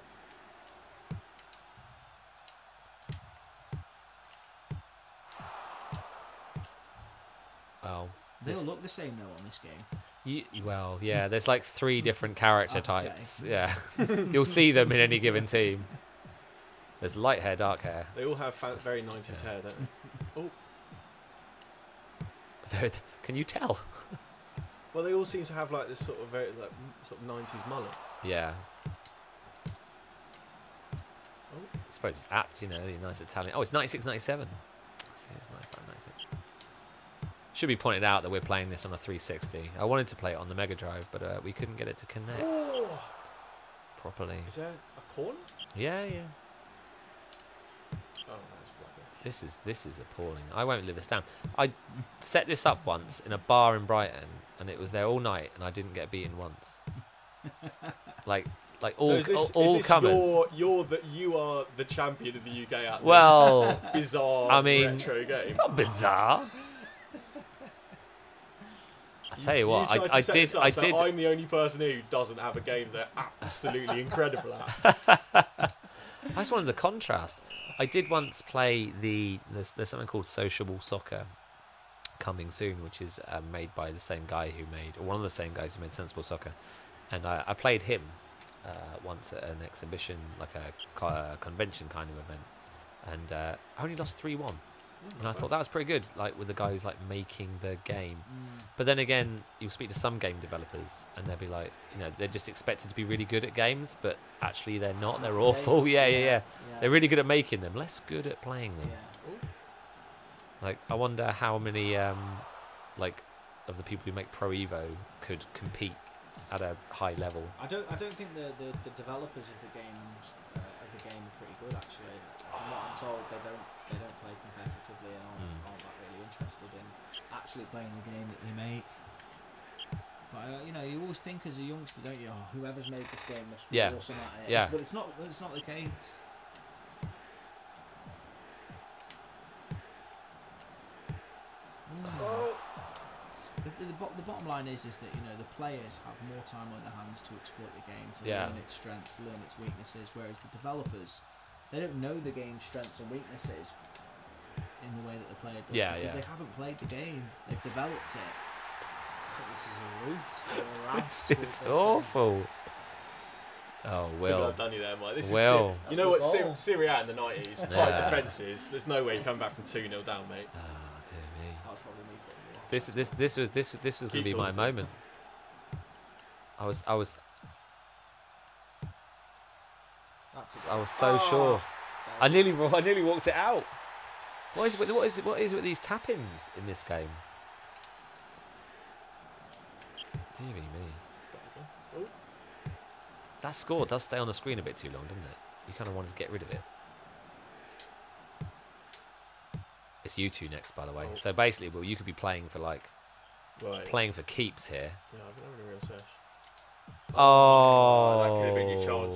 Well, They all this, look the same though on this game. well, yeah. There's like 3 different character Okay. types. Yeah, you'll see them in any given team. There's light hair, dark hair. They all have very 90s hair, don't they? Oh, Can you tell? well, they all seem to have like this sort of very sort of 90s mullet. Yeah. I suppose it's apt, you know, the nice Italian. Oh, it's 96, 97. I see, it's 95, 96. Should be pointed out that we're playing this on a 360. I wanted to play it on the Mega Drive, but we couldn't get it to connect properly. Is there a corner? Yeah, yeah. Oh, that's rubbish. This is appalling. I won't live this down. I set this up once in a bar in Brighton, and it was there all night, and I didn't get beaten once. like all So is this comers. You are the champion of the UK at this Well, bizarre I mean, retro game. it's not bizarre. I tell you what, I did. I'm the only person who doesn't have a game they're absolutely incredible at. I just wanted the contrast. I did once play there's something called Sociable Soccer coming soon, which is made by the same guy who made, or one of the same guys who made Sensible Soccer, and I played him once at an exhibition, like a convention kind of event, and I only lost 3-1. And I thought that was pretty good, like with the guy who's like making the game. But then again, you'll speak to some game developers and they'll be like, they're just expected to be really good at games, but actually they're not. They're awful. Yeah. They're really good at making them, less good at playing them. Like, I wonder how many like of the people who make Pro Evo could compete at a high level. I don't think the developers of the games are pretty good actually. From what I'm told, they don't play competitively and aren't that really interested in actually playing the game that they make. But you always think as a youngster, don't you? Oh, whoever's made this game must be awesome at it. Yeah. But it's not the case. The bottom line is that the players have more time on their hands to exploit the game, to learn its strengths, learn its weaknesses, whereas the developers, they don't know the game's strengths and weaknesses in the way that the player does, because they haven't played the game, they've developed it. So this is a route or a rat. This is awful. Oh, Will. I've done you there, Mike. This Will. is you know what Syria at in the 90s, tight defences. There's no way you come back from 2-0 down, mate. Oh, dear me. I'll probably need one. This was going to be my moment. I was so sure. I nearly walked it out. What is it with these tap-ins in this game? Dear me. Oh. That score does stay on the screen a bit too long, doesn't it? You kind of wanted to get rid of it. It's you two next, by the way. So basically, Will, you could be playing for playing for keeps here. Yeah, I've been having a real search. Oh, that could have been your chance.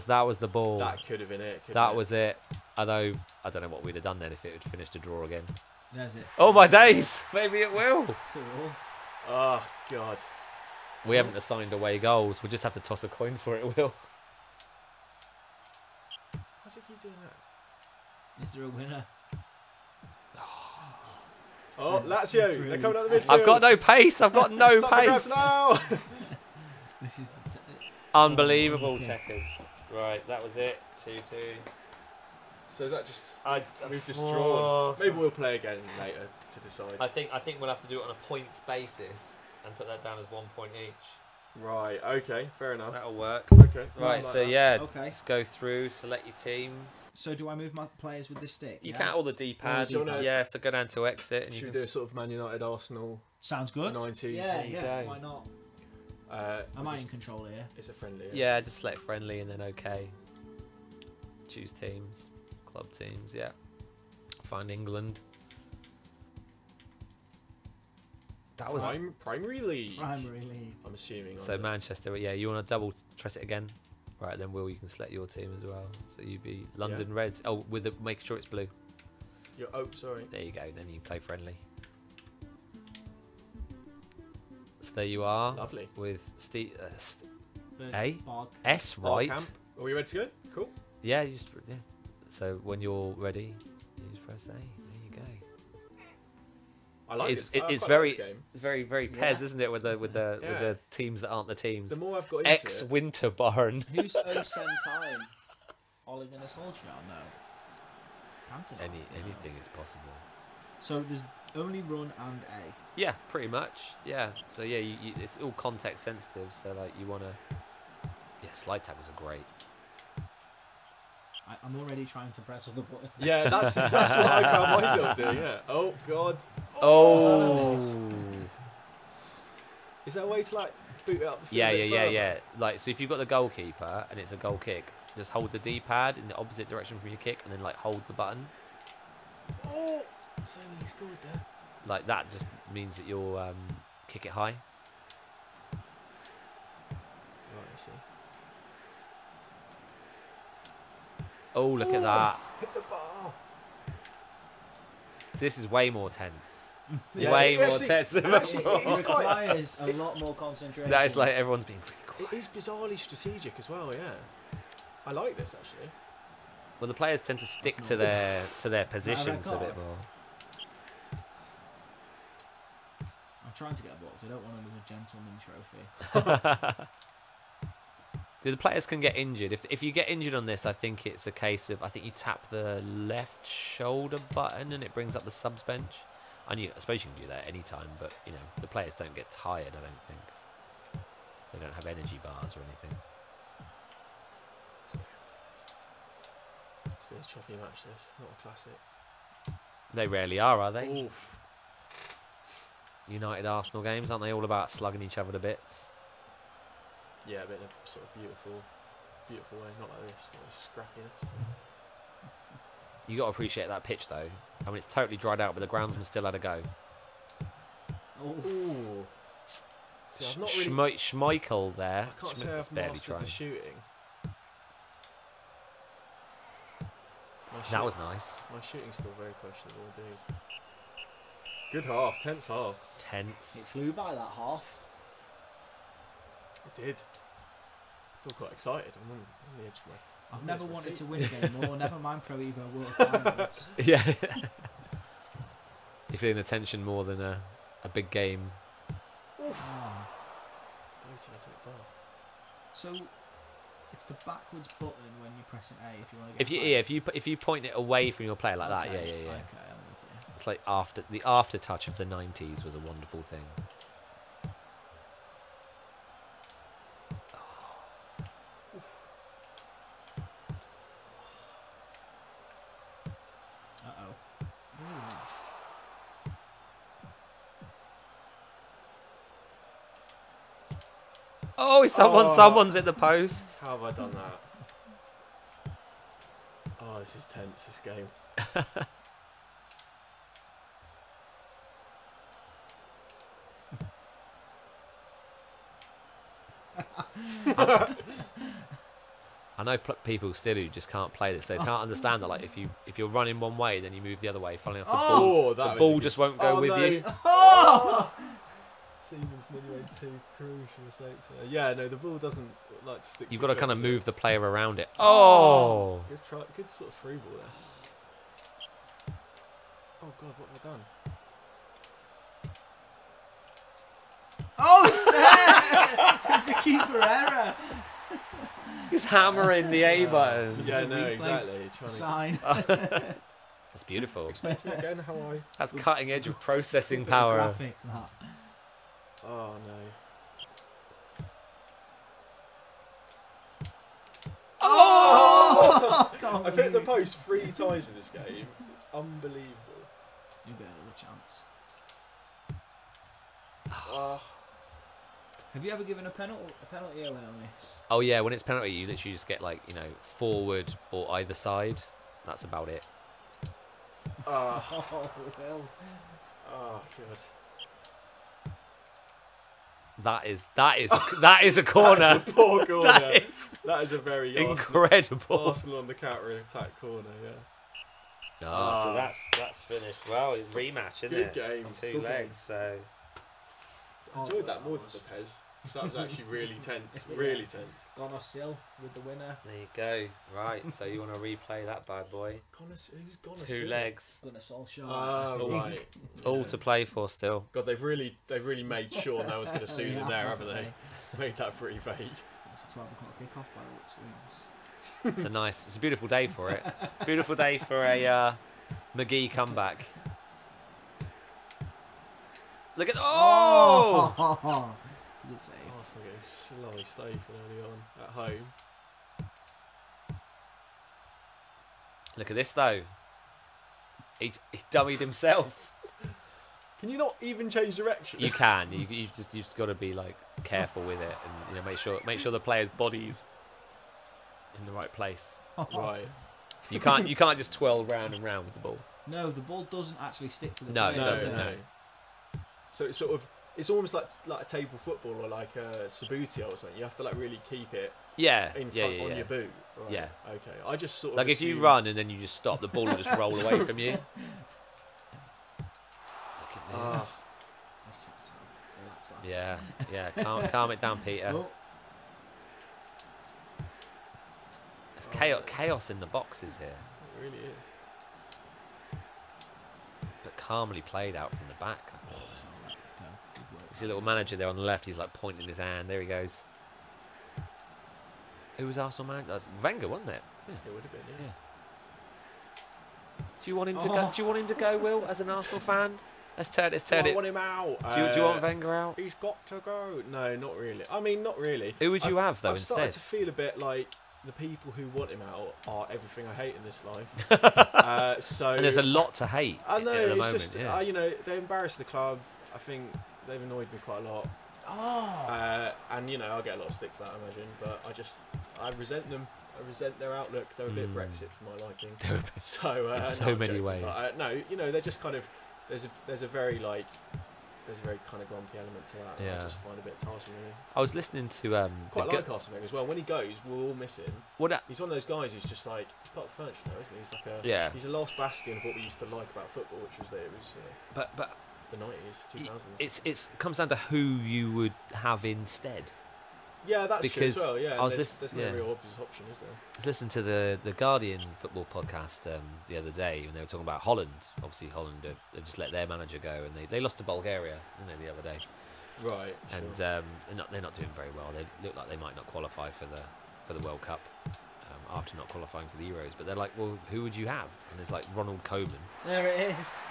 That was the ball. That could have been it. That was it. Although I don't know what we'd have done then if it had finished a draw again. There's it. Oh my days! Maybe it will. It's 2-2. Oh God. We haven't assigned away goals. We'll just have to toss a coin for it, Will. How's it keep doing that? Is there a winner? Oh, Lazio. They're coming out the midfield. I've got no pace. I've got no pace. now. This is Unbelievable, Techers. Right, that was it. 2-2. So is that just we've just drawn? Maybe we'll play again later to decide. I think we'll have to do it on a points basis and put that down as 1 point each. Right. Okay. Fair enough. That'll work. Okay. Right. So let's go through. Select your teams. So do I move my players with this stick? You can't all the D-pad. Yeah. So go down to exit and should you we can do a sort of Man United, Arsenal? Sounds good. 90s. Yeah. Why not? Am I in control here? It's a friendly. Yeah. Just select friendly and then OK. Choose teams. Club teams. Yeah. Find England. That was Primary League. Primary League. I'm assuming. So Manchester. Yeah. You want to double press it again? Right. Then Will, you can select your team as well. So you'd be London Reds. Oh, make sure it's blue. Sorry. There you go. Then you play friendly. So there you are. Lovely. With Steve. A? S, right? Are we ready to go? Cool. Yeah. So when you're ready, you just press A. There you go. I like this. It's very PES, isn't it? With the teams that aren't the teams. The more I've got into it. Winter Barn. Who's Osen Time? Ole Gunnar Solskjaer? No. Cantona? Anything is possible. So there's only run and A. Yeah, pretty much. Yeah. So yeah, it's all context sensitive. So like you wanna. Yeah, slide tackles are great. I'm already trying to press all the buttons. Yeah, that's what I found myself doing. Yeah. Oh God. Oh. Is there a way to like boot it up? The field Yeah, a bit further? yeah. Like, so if you've got the goalkeeper and it's a goal kick, just hold the D-pad in the opposite direction from your kick, and then like hold the button. Oh, so he scored there. Like that just means that you'll kick it high. Right, I see. Oh, look at that. Hit the bar. So this is way more tense. Yeah, Way it more actually- tense than actually, before. it is quite. Requires a lot more concentration. That is like everyone's being pretty quiet. It is bizarrely strategic as well. Yeah. I like this actually. Well, the players tend to stick That's to not- their positions a bit card? more. I'm trying to get a box. I don't want another gentleman trophy. The players can get injured. If you get injured on this, I think it's a case of, I think you tap the left shoulder button and it brings up the subs bench. I suppose you can do that any time, but you know the players don't get tired. I don't think they don't have energy bars or anything. It's been a choppy match. This, not a classic. They rarely are they? Oof. United Arsenal games, aren't they all about slugging each other to bits? Yeah, but in a sort of beautiful way. Not like this. Not this scrappiness. You got to appreciate that pitch though. I mean, it's totally dried out, but the groundsman still had a go. Ooh. See, I've not really. Schmeichel there. I can't say Schmeichel's I've barely mastered trying. the shooting. That was nice. My shooting's still very questionable indeed. Good half, tense half. It Tense. flew by that half. It did. I feel quite excited. I'm on the edge of my. I've never Yes, we'll wanted see. to win a game more. Never mind Pro Evo World Finals. Yeah. You're feeling the tension more than a big game. Ah. Both sides of the bar. So it's the backwards button when you're pressing A if you want to get. If you if you point it away from your player like that, yeah. Okay, I'm with you. It's like the after touch of the 90s was a wonderful thing. Oh, someone's at the post. How have I done that? Oh, this is tense. This game. I know people still who just can't play this. They can't understand that. Like if you're running one way, then you move the other way. Funnily enough, the ball just won't go with you. Oh! Siemens nearly made two crucial mistakes there. Yeah, no, the ball doesn't like to stick. You've to got to foot, kind of does it? move the player around it. Oh! Good try. Good sort of through ball there. Oh God, what have I done? Oh, it's there! It's a keeper error. He's hammering the A button. Yeah, no, Replay exactly. Trying Sign. That's beautiful. to me again how I. That's cutting edge of processing Bit power. graphic, that. Oh no. Oh! Can't I've hit the believe it. post 3 times in this game. It's unbelievable. You get another chance. Oh, Have you ever given a penalty away on this? Oh yeah, when it's penalty, you literally just get like forward or either side. That's about it. oh, Oh, well. oh, God. That is a corner. That's a poor corner. That is a very incredible. Arsenal on the counter attack corner. Yeah. Oh, so that's finished. Well, rematch, isn't Good it? game. Two Good legs. So I enjoyed that more than the Pez. So that was actually really tense. Really tense. Gone off Sill with the winner. there you go. Right. So you want to replay that bad boy? Who's gone? Two legs. Gunnar Solskjaer. Oh, right. All to play for still. God, they've really made sure no one's going to sue them there, haven't they? Made that pretty vague. It's a 12 o'clock kick-off by the looks of things. It's a beautiful day for it. Beautiful day for a Magee comeback. Look at oh! It's a good save. Arsenal getting slightly stifled early on at home. Look at this though. He dummied himself. Can you not even change direction? You can. You just got to be like careful with it, and make sure the player's body's in the right place. Right. You can't just twirl round and round with the ball. No, the ball doesn't actually stick to the No, it player, doesn't. does it? No. So it's sort of, it's almost like a table football or like a Sabutio or something. You have to like really keep it Yeah. in front on your boot. Right. Yeah. Okay. I just sort of Like if you assumed- run and then you just stop, the ball will just roll away from you. Look at this. Ah. Let's take it to relax, lads. Yeah. Calm it down, Peter. Oh, There's chaos in the boxes here, It really is. but calmly played out from the back. I thought. let it go. Good work. You see a little manager there on the left. He's like pointing his hand. There he goes. Who was Arsenal manager? That's Wenger, wasn't it? It would have been. Yeah. Do you want him to go? Do you want him to go, Will, as an Arsenal fan? Let's turn I it. want him out. Do you want Wenger out? He's got to go. No, not really. I mean, not really. Who would you have though I've started instead? to feel a bit like the people who want him out are everything I hate in this life. So And there's a lot to hate I know at the it's moment. just Yeah. you know, they embarrassed the club. I think they've annoyed me quite a lot. And you know, I'll get a lot of stick for that, I imagine. But I resent them. I resent their outlook. They're a bit Brexit for my liking. They're a bit- So in no, so I'm many joking, ways. but, no, you know, they're just kind of there's a very kind of grumpy element to that. Yeah. I just find a bit tiresome. Really. I was listening to Quite like Arsene Wenger as well. When he goes, we'll all miss him. what He's one of those guys who's just like part of the furniture now, isn't he? He's like a Yeah. He's the last bastion of what we used to like about football, which was that it was but the 90s, 2000s. it's comes down to who you would have instead. Yeah, that's because true as well. Yeah, I was there's no real obvious option, is there? I was listening to the Guardian football podcast the other day when they were talking about Holland. Obviously, Holland have just let their manager go, and they lost to Bulgaria, didn't they, the other day? Right. And Sure. they're not doing very well. They look like they might not qualify for the World Cup after not qualifying for the Euros. But they're like, well, who would you have? And there's like Ronald Koeman, There it is.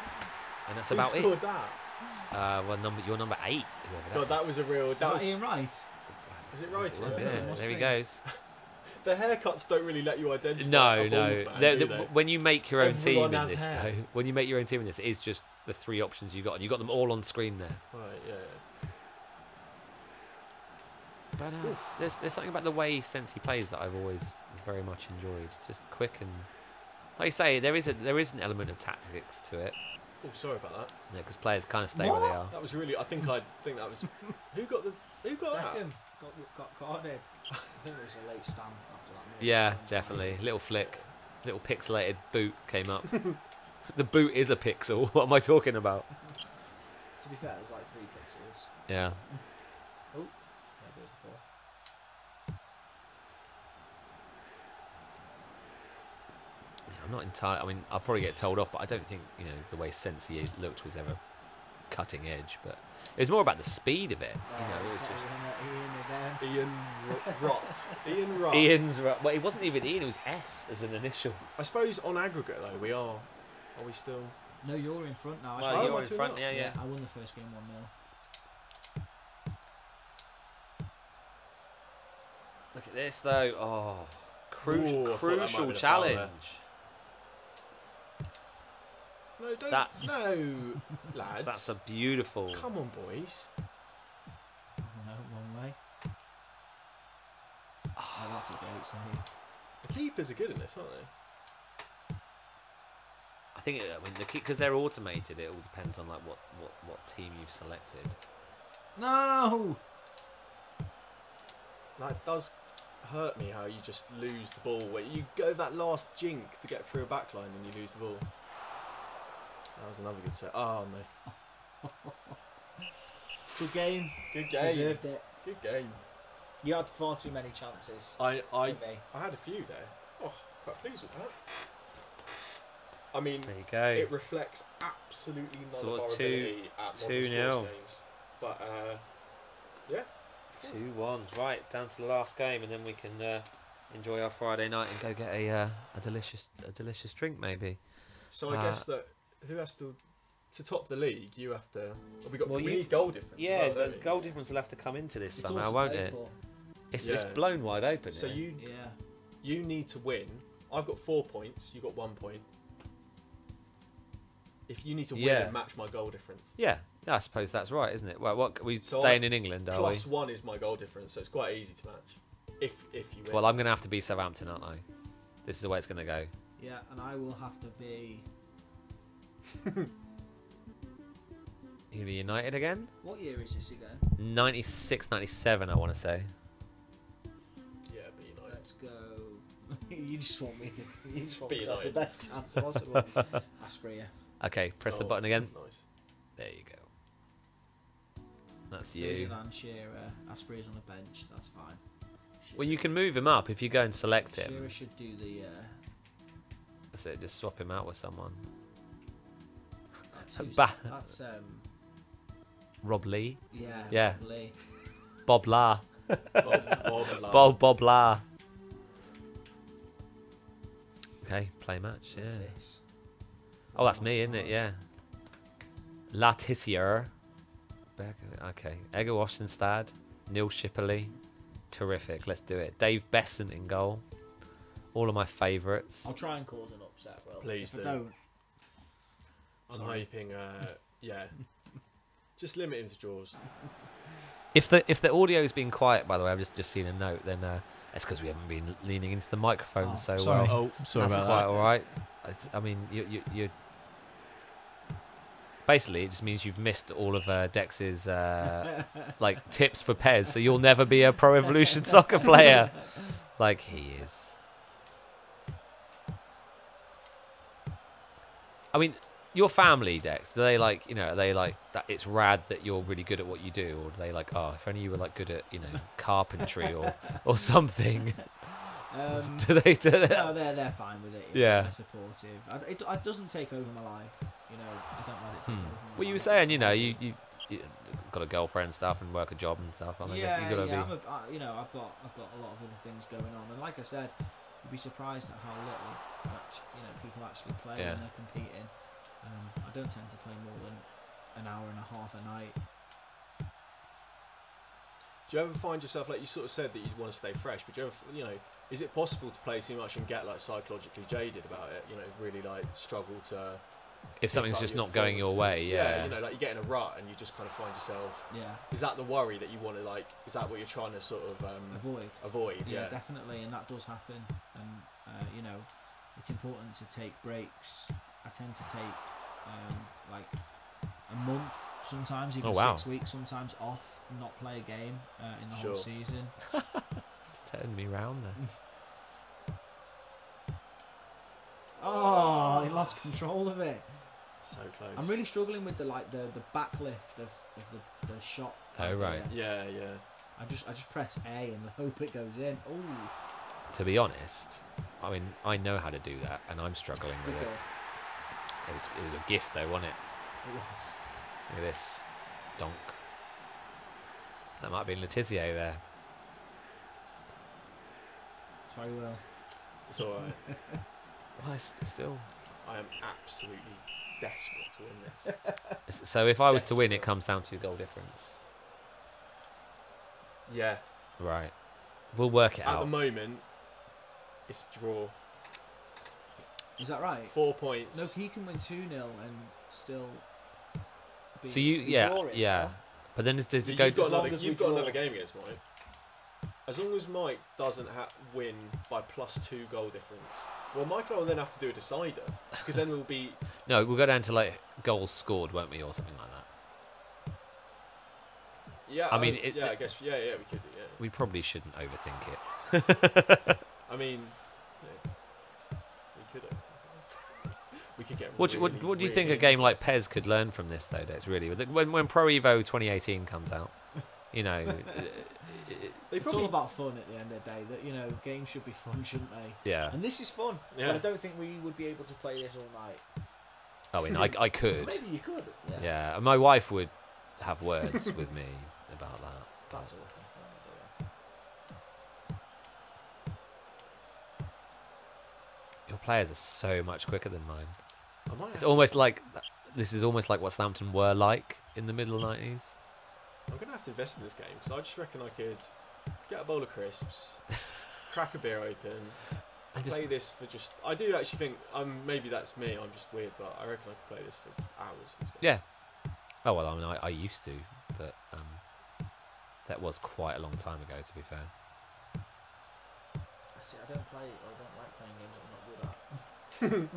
and that's Who about scored it. that? Well, you're number 8. Whoever God, that is. was a real. Is That that was Ian Wright? Is it right? Yeah, it must there he be. goes. The haircuts don't really let you identify. No, a bald no. man, do they? When you make your own Everyone team in has this, hair. though, when you make your own team in this, it is just the 3 options you got, and you got them all on screen there. Right. Yeah. But there's something about the way Sensi plays that I've always very much enjoyed. Just quick and, like you say, there is an element of tactics to it. Oh, sorry about that. Yeah, because players kind of stay where they are. That was really. I think that was. Who got that? Beckham got carded. I think it was a late stamp after that. Yeah, definitely. Little flick, little pixelated boot came up. The boot is a pixel. What am I talking about? To be fair, there's like 3 pixels. Yeah. Oh, there goes the ball. I'm not entirely. I mean, I'll probably get told off, but I don't think the way Sensi looked was ever cutting edge. But it was more about the speed of it. It was just Ian Rott. Ian Rott. Ian's right. Well, it wasn't even Ian. It was S as an initial. I suppose on aggregate though, we are. Are we still? No, you're in front now. Well, Oh, you're am I in 2-0? front. Yeah. I won the first game 1-0. Look at this though. Oh, Ooh, I thought that might have crucial been a foul challenge. there. No, don't. That's- no, lads. That's a beautiful. Come on, boys. Oh no, wrong way. Oh, that's a great save. The keepers are good in this, aren't they? I think because they're automated, it all depends on like what team you've selected. No! That does hurt me how you just lose the ball. Where you go that last jink to get through a backline and you lose the ball. That was another good set. Oh no. Good game. Good game. Deserved it. Good game. You had far too many chances. I didn't they? had a few there. Oh, quite pleased with that. I mean, There you go. it reflects absolutely none So of our it's ability at 2-0. modern sports games. But yeah. 2-1. Right, down to the last game, and then we can enjoy our Friday night and go get a delicious drink maybe. So I guess that who has to top the league? You have to. Well, we need goal difference. Yeah, as well, the don't we? goal difference will have to come into this It's somehow, all to won't play it? for. It's Yeah. blown wide open. So here. you need to win I've got 4 points. You've got 1 point. If you need to win Yeah. and match my goal difference. Yeah, I suppose that's right, isn't it? Well, what we So staying in England, are we? +1 is my goal difference, so it's quite easy to match. If you win. Well, I'm going to have to be Southampton, aren't I? This is the way it's going to go. Yeah, and I will have to be. You'll be United again? What year is this again? 96, 97, I want to say. Yeah, be United. Let's go. You just want me to. You just want Be me to have the United. best chance possible. Aspria. Okay, press the Oh, button again. Nice. There you go. That's you. Ferdinand Shearer. Aspria's on the bench. That's fine. Well, you can move him up if you go and select him. Shearer should do the. That's it, just swap him out with someone. That's Rob Lee. yeah. Yeah. Lee. Bob La. Bob, Bob La. Okay, play match, yeah. Otis. Oh, that's me, isn't it? Yeah. Latissier. Okay. Egger Washingstad. Neil Shipperley. Terrific. Let's do it. Dave Besant in goal. All of my favourites. I'll try and cause an upset, Will. Please if do. I don't. I'm Sorry. hoping, yeah. Just limit him to draws. If the audio's been quiet, by the way, I've just seen a note, then it's because we haven't been leaning into the microphone so sorry. well. Oh, sorry That's about quite that. all right. I mean, you basically it just means you've missed all of Dex's like tips for PES, so you'll never be a Pro Evolution Soccer player like he is. I mean, your family, Dex, do they like, are they like that it's rad that you're really good at what you do, or do they like, oh, if only you were like good at, carpentry or something? Do they? No, they're fine with it. Yeah. They're supportive. It doesn't take over my life. I don't let it take over my life. Well, you were saying, you got a girlfriend and stuff and work a job and stuff. And I guess you got to be. I've got a lot of other things going on, and like I said, you'd be surprised at how little people actually play Yeah. when they're competing. I don't tend to play more than an hour and a half a night. Do you ever find yourself, like you sort of said that you want to stay fresh, but do you ever, is it possible to play too much and get like psychologically jaded about it? Really like struggle to. If something's pick up just your not going your way, performances? yeah. Like you get in a rut and you just kind of find yourself. Yeah. Is that the worry that you want to like? Is that what you're trying to sort of avoid? Yeah, Yeah. definitely, and that does happen. And it's important to take breaks. I tend to take like a month, sometimes even 6 weeks, sometimes off, and not play a game in the whole season. Just turned me round there. Oh, he lost control of it. So close. I'm really struggling with the backlift of the shot. Oh, right. Yeah. I just press A and hope it goes in. Oh. To be honest, I mean, I know how to do that, and I'm struggling with it. It was a gift, though, wasn't it? It was. Look at this donk. That might have been Letizia there. Sorry, Will. It's all right. Well, it's still. I am absolutely desperate to win this. So if I was to win, it comes down to goal difference. Yeah. Right. We'll work it At the out. moment, it's a draw. Is that right? 4 points. No, he can win 2-0 and still. So yeah. But then does it go? You've got long another, as we you've got draw. another game against Mike. As long as Mike doesn't win by +2 goal difference, well, Mike and I will then have to do a decider because then we'll be. No, we'll go down to like goals scored, won't we, or something like that. Yeah. I mean, I guess. Yeah, we could do. Yeah. We probably shouldn't overthink it. I mean, we could. We could get. What do you think a game like PES could learn from this, though? That's really when Pro Evo 2018 comes out, It's all about fun at the end of the day. That games should be fun, shouldn't they? Yeah. And this is fun. Yeah. But I don't think we would be able to play this all night. I mean, I could. Maybe you could. Yeah, and my wife would have words with me about that. That's awful. Your players are so much quicker than mine. I might It's have almost like this is almost like what Southampton were like in the middle 90s. I'm gonna have to invest in this game because I just reckon I could get a bowl of crisps, crack a beer open, play this for just. I do actually think. Maybe that's me. I'm just weird, but I reckon I could play this for hours. This game. Yeah. Oh well, I mean, I used to, but that was quite a long time ago. To be fair. See, I don't like playing games I'm not good at.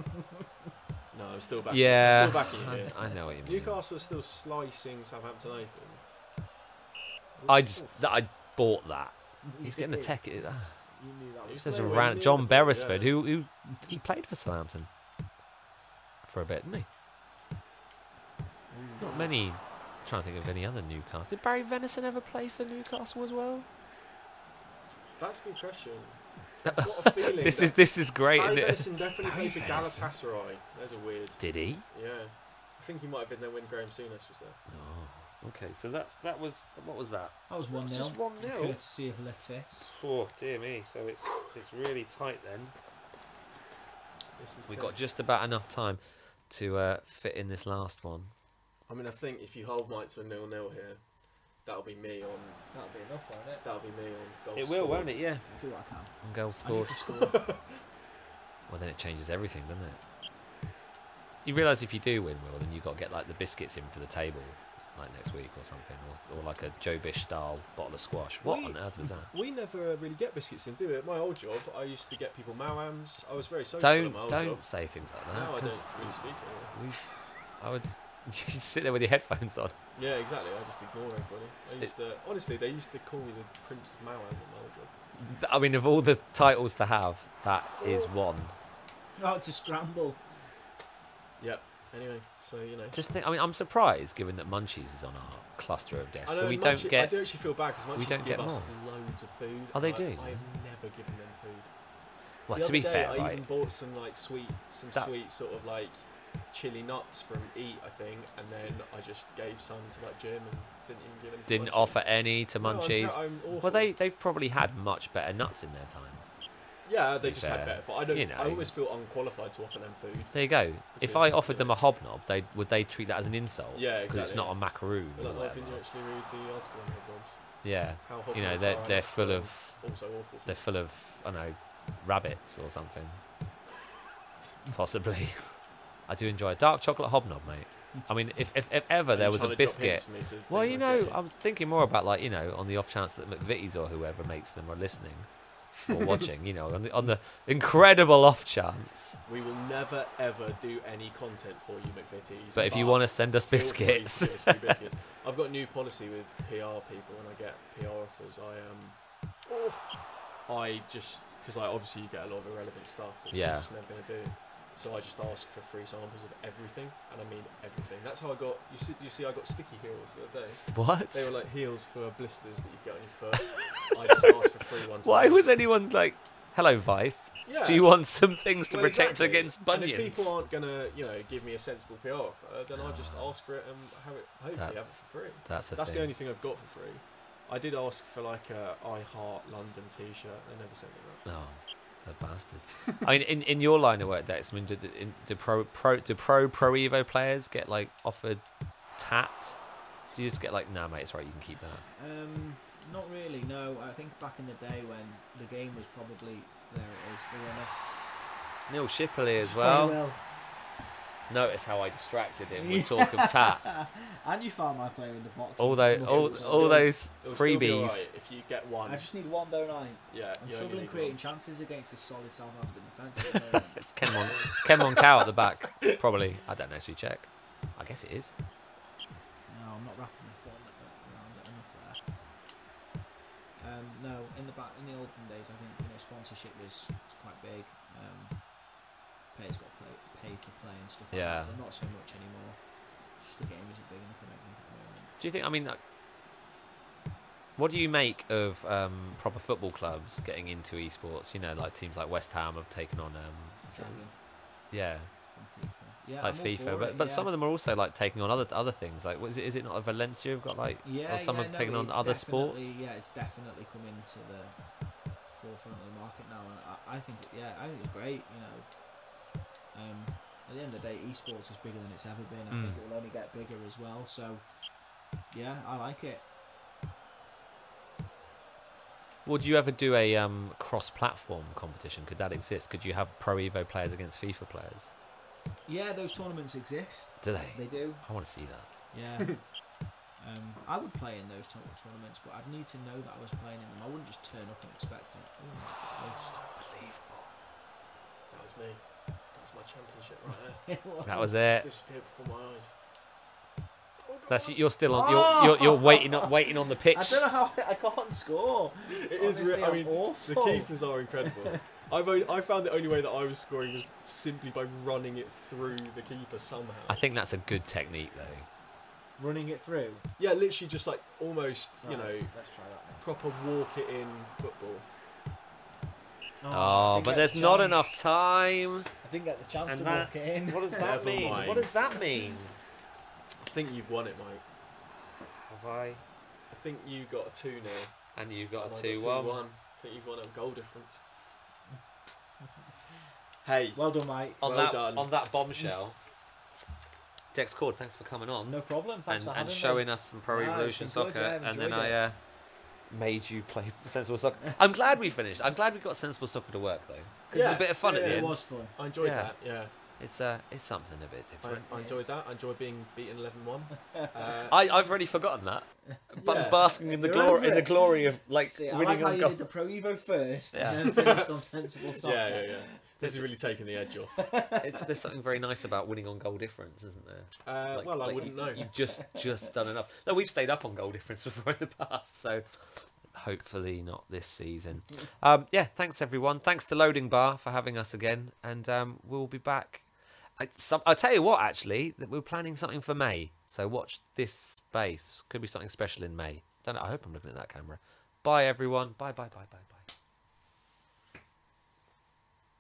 No, I'm still back. Yeah, I'm still backing you here. I know what you mean. Newcastle are still slicing Southampton open. I bought that. He's getting a tech. You knew that was There's a nowhere random near John the ball, Beresford yeah. who he played for Southampton for a bit, didn't he? Not many. Trying to think of any other Newcastle. Did Barry Venison ever play for Newcastle as well? That's a good question. What a feeling. This is great. Barry Isn't it? Venison definitely Barry played for Venison. Galatasaray. There's a weird. Did he? Yeah, I think he might have been there when Graham Souness was there. Oh, okay. So that was what was that? That was 1-0. Just 1-0. Courtesy of Lettuce. Oh dear me. So it's really tight then. This is We got just about enough time to fit in this last one. I mean, I think if you hold Mike to a 0-0 here, that'll be me on. That'll be enough, won't it? That'll be me on goals. It will, won't it? Yeah. I'll do what I can. On goals I need scored. to score. Well, then it changes everything, doesn't it? You realise if you do win, Will, then you've got to get like the biscuits in for the table, like next week or something, or like a Joe Bish style bottle of squash. What on earth was that? We never really get biscuits in, do we? At my old job, I used to get people Malams. I was very social at my old job. Don't say things like that. No, I 'cause don't really speak to anyone. I would. You just sit there with your headphones on. Yeah, exactly. I just ignore everybody. Honestly, they used to call me the Prince of Malam at my old job. I mean, of all the titles to have, that is one. Oh, it's a scramble. Yep. Anyway, so you know. Just think. I mean, I'm surprised given that Munchies is on our cluster of desks. I know, We Munchie- don't I get. do actually feel bad because we Munchies don't give get us more. loads of food. Oh, they and do, I do have never given them food. Well, The to other be day, fair, I right? even bought some sweet That- sort of like chili nuts from Eat, I think, and then I just gave some to like Jim and didn't even give any. to Didn't Munchies. offer any to No, Munchies. I'm awful. Well, they've probably had much better nuts in their time. Yeah, to they be just fair, had better. I don't. you know. I always feel unqualified to offer them food. There you go. If I Because, offered them a hobnob, would they treat that as an insult? Yeah, Because it's exactly. not a macaroon. But or like, whatever. didn't you actually read the article on hobnobs? Yeah. How You know, hobnobs are they're full of also awful. they're full of I don't know, rabbits or something. Possibly. I do enjoy a dark chocolate hobnob, mate. I mean, if ever there was a biscuit. Well, you know, I was thinking more about like, you know, on the off chance that McVitie's or whoever makes them are listening or watching, you know, on the incredible off chance. We will never ever do any content for you, McVitie's. But if you want to send us feel free to biscuits, give us free biscuits. I've got a new policy with PR people when I get PR offers. I just because like obviously you get a lot of irrelevant stuff that Yeah. you're just never gonna do. So I just ask for free samples of everything, and I mean everything. That's how I got. You see, I got sticky heels the other day. what? They were like heels for blisters that you get on your foot. I just asked for free ones. Why was anyone like, "Hello, Vice. Yeah. Do you want some things to Well, protect exactly. against bunions?" And if people aren't gonna, you know, give me a sensible PR offer, then I'll just ask for it and have it. Hopefully, have it for free. That's the That's thing. the only thing I've got for free. I did ask for like a I Heart London T-shirt. They never sent me that. Oh, the bastards. I mean, in your line of work, Dex, I mean, do pro Evo players get like offered tat? Do you just get like, nah, mate, it's right, you can keep that? Not really. No, I think back in the day when the game was probably there. It is the winner. It's Neil Shipley as well. Notice how I distracted him with talk of tat. And you found my player in the box. All those It'll those It'll still be freebies. alright if you get one. I just need one, don't I? Yeah, I'm you only struggling need creating one. chances against this solid Southampton defence. at the moment. It's Kenmon Cow at the back. Probably. I don't actually check. I guess it is. No, I'm not wrapping my phone around it enough there. No, in the olden days, I think sponsorship was quite big. Players got paid to play and stuff like Yeah. that. But not so much anymore. Just the game isn't big enough, I don't think, at the moment. Do you think? I mean, what do you make of proper football clubs getting into esports? You know, like teams like West Ham have taken on. Italian Yeah. from FIFA. Yeah, Like I'm all FIFA, for but it, some of them are also like taking on other things. Like, is it not Valencia have got like, or some have taken on it's other definitely- sports? Yeah, it's definitely come into the forefront of the market now, and I think it's great. At the end of the day, esports is bigger than it's ever been. I think it will only get bigger as well. So, yeah, I like it. Would you ever do a cross-platform competition? Could that exist? Could you have Pro Evo players against FIFA players? Yeah, those tournaments exist. Do they? They do. I want to see that. Yeah. I would play in those tournaments, but I'd need to know that I was playing in them. I wouldn't just turn up and expect it. Unbelievable. That was me. That's my championship right there. That was it. Disappeared before my eyes. Oh, That's you're still on. You're waiting on the pitch. I don't know how I can't score. It is. Honestly, I mean, awful. the keepers are incredible. I found the only way that I was scoring was simply by running it through the keeper somehow. I think that's a good technique, though. Running it through. Yeah, literally just like almost, you know, Let's try that next. proper walk it in football. Oh, but there's not enough time. I didn't get the chance And to that- walk it in. What does that Never mean? mind. What does that mean? I think you've won it, mate. Have I? I think you got a 2-0. And you got and a I 2-1. 2-1. I think you've won a goal difference. Hey, Well done, mate. Well done. On that bombshell. Dex Kord, thanks for coming on. No problem. Thanks for having and me. showing us some Pro No, Evolution it's been good, Soccer, yeah, I've and then enjoyed I made you play Sensible Soccer. I'm glad we finished. I'm glad we got Sensible Soccer to work though, because it's a bit of fun at the It end. was fun. I enjoyed Yeah. that. Yeah, It's something a bit different. I enjoyed that. I enjoyed being beaten 11-1. I've already forgotten that, but Yeah. basking in the You're glory over in the it. glory of like See, I winning like how on you goal. did the Pro Evo first Yeah. and then finished on Sensible Soccer. yeah. This is really taking the edge off. There's something very nice about winning on goal difference, isn't there? Well, I wouldn't know. You've just done enough. No, we've stayed up on goal difference before in the past, so hopefully not this season. Yeah, thanks everyone. Thanks to Loading Bar for having us again, and we'll be back. I'll tell you what, actually, that we're planning something for May, so watch this space. Could be something special in May. I hope I'm looking at that camera. Bye everyone. Bye.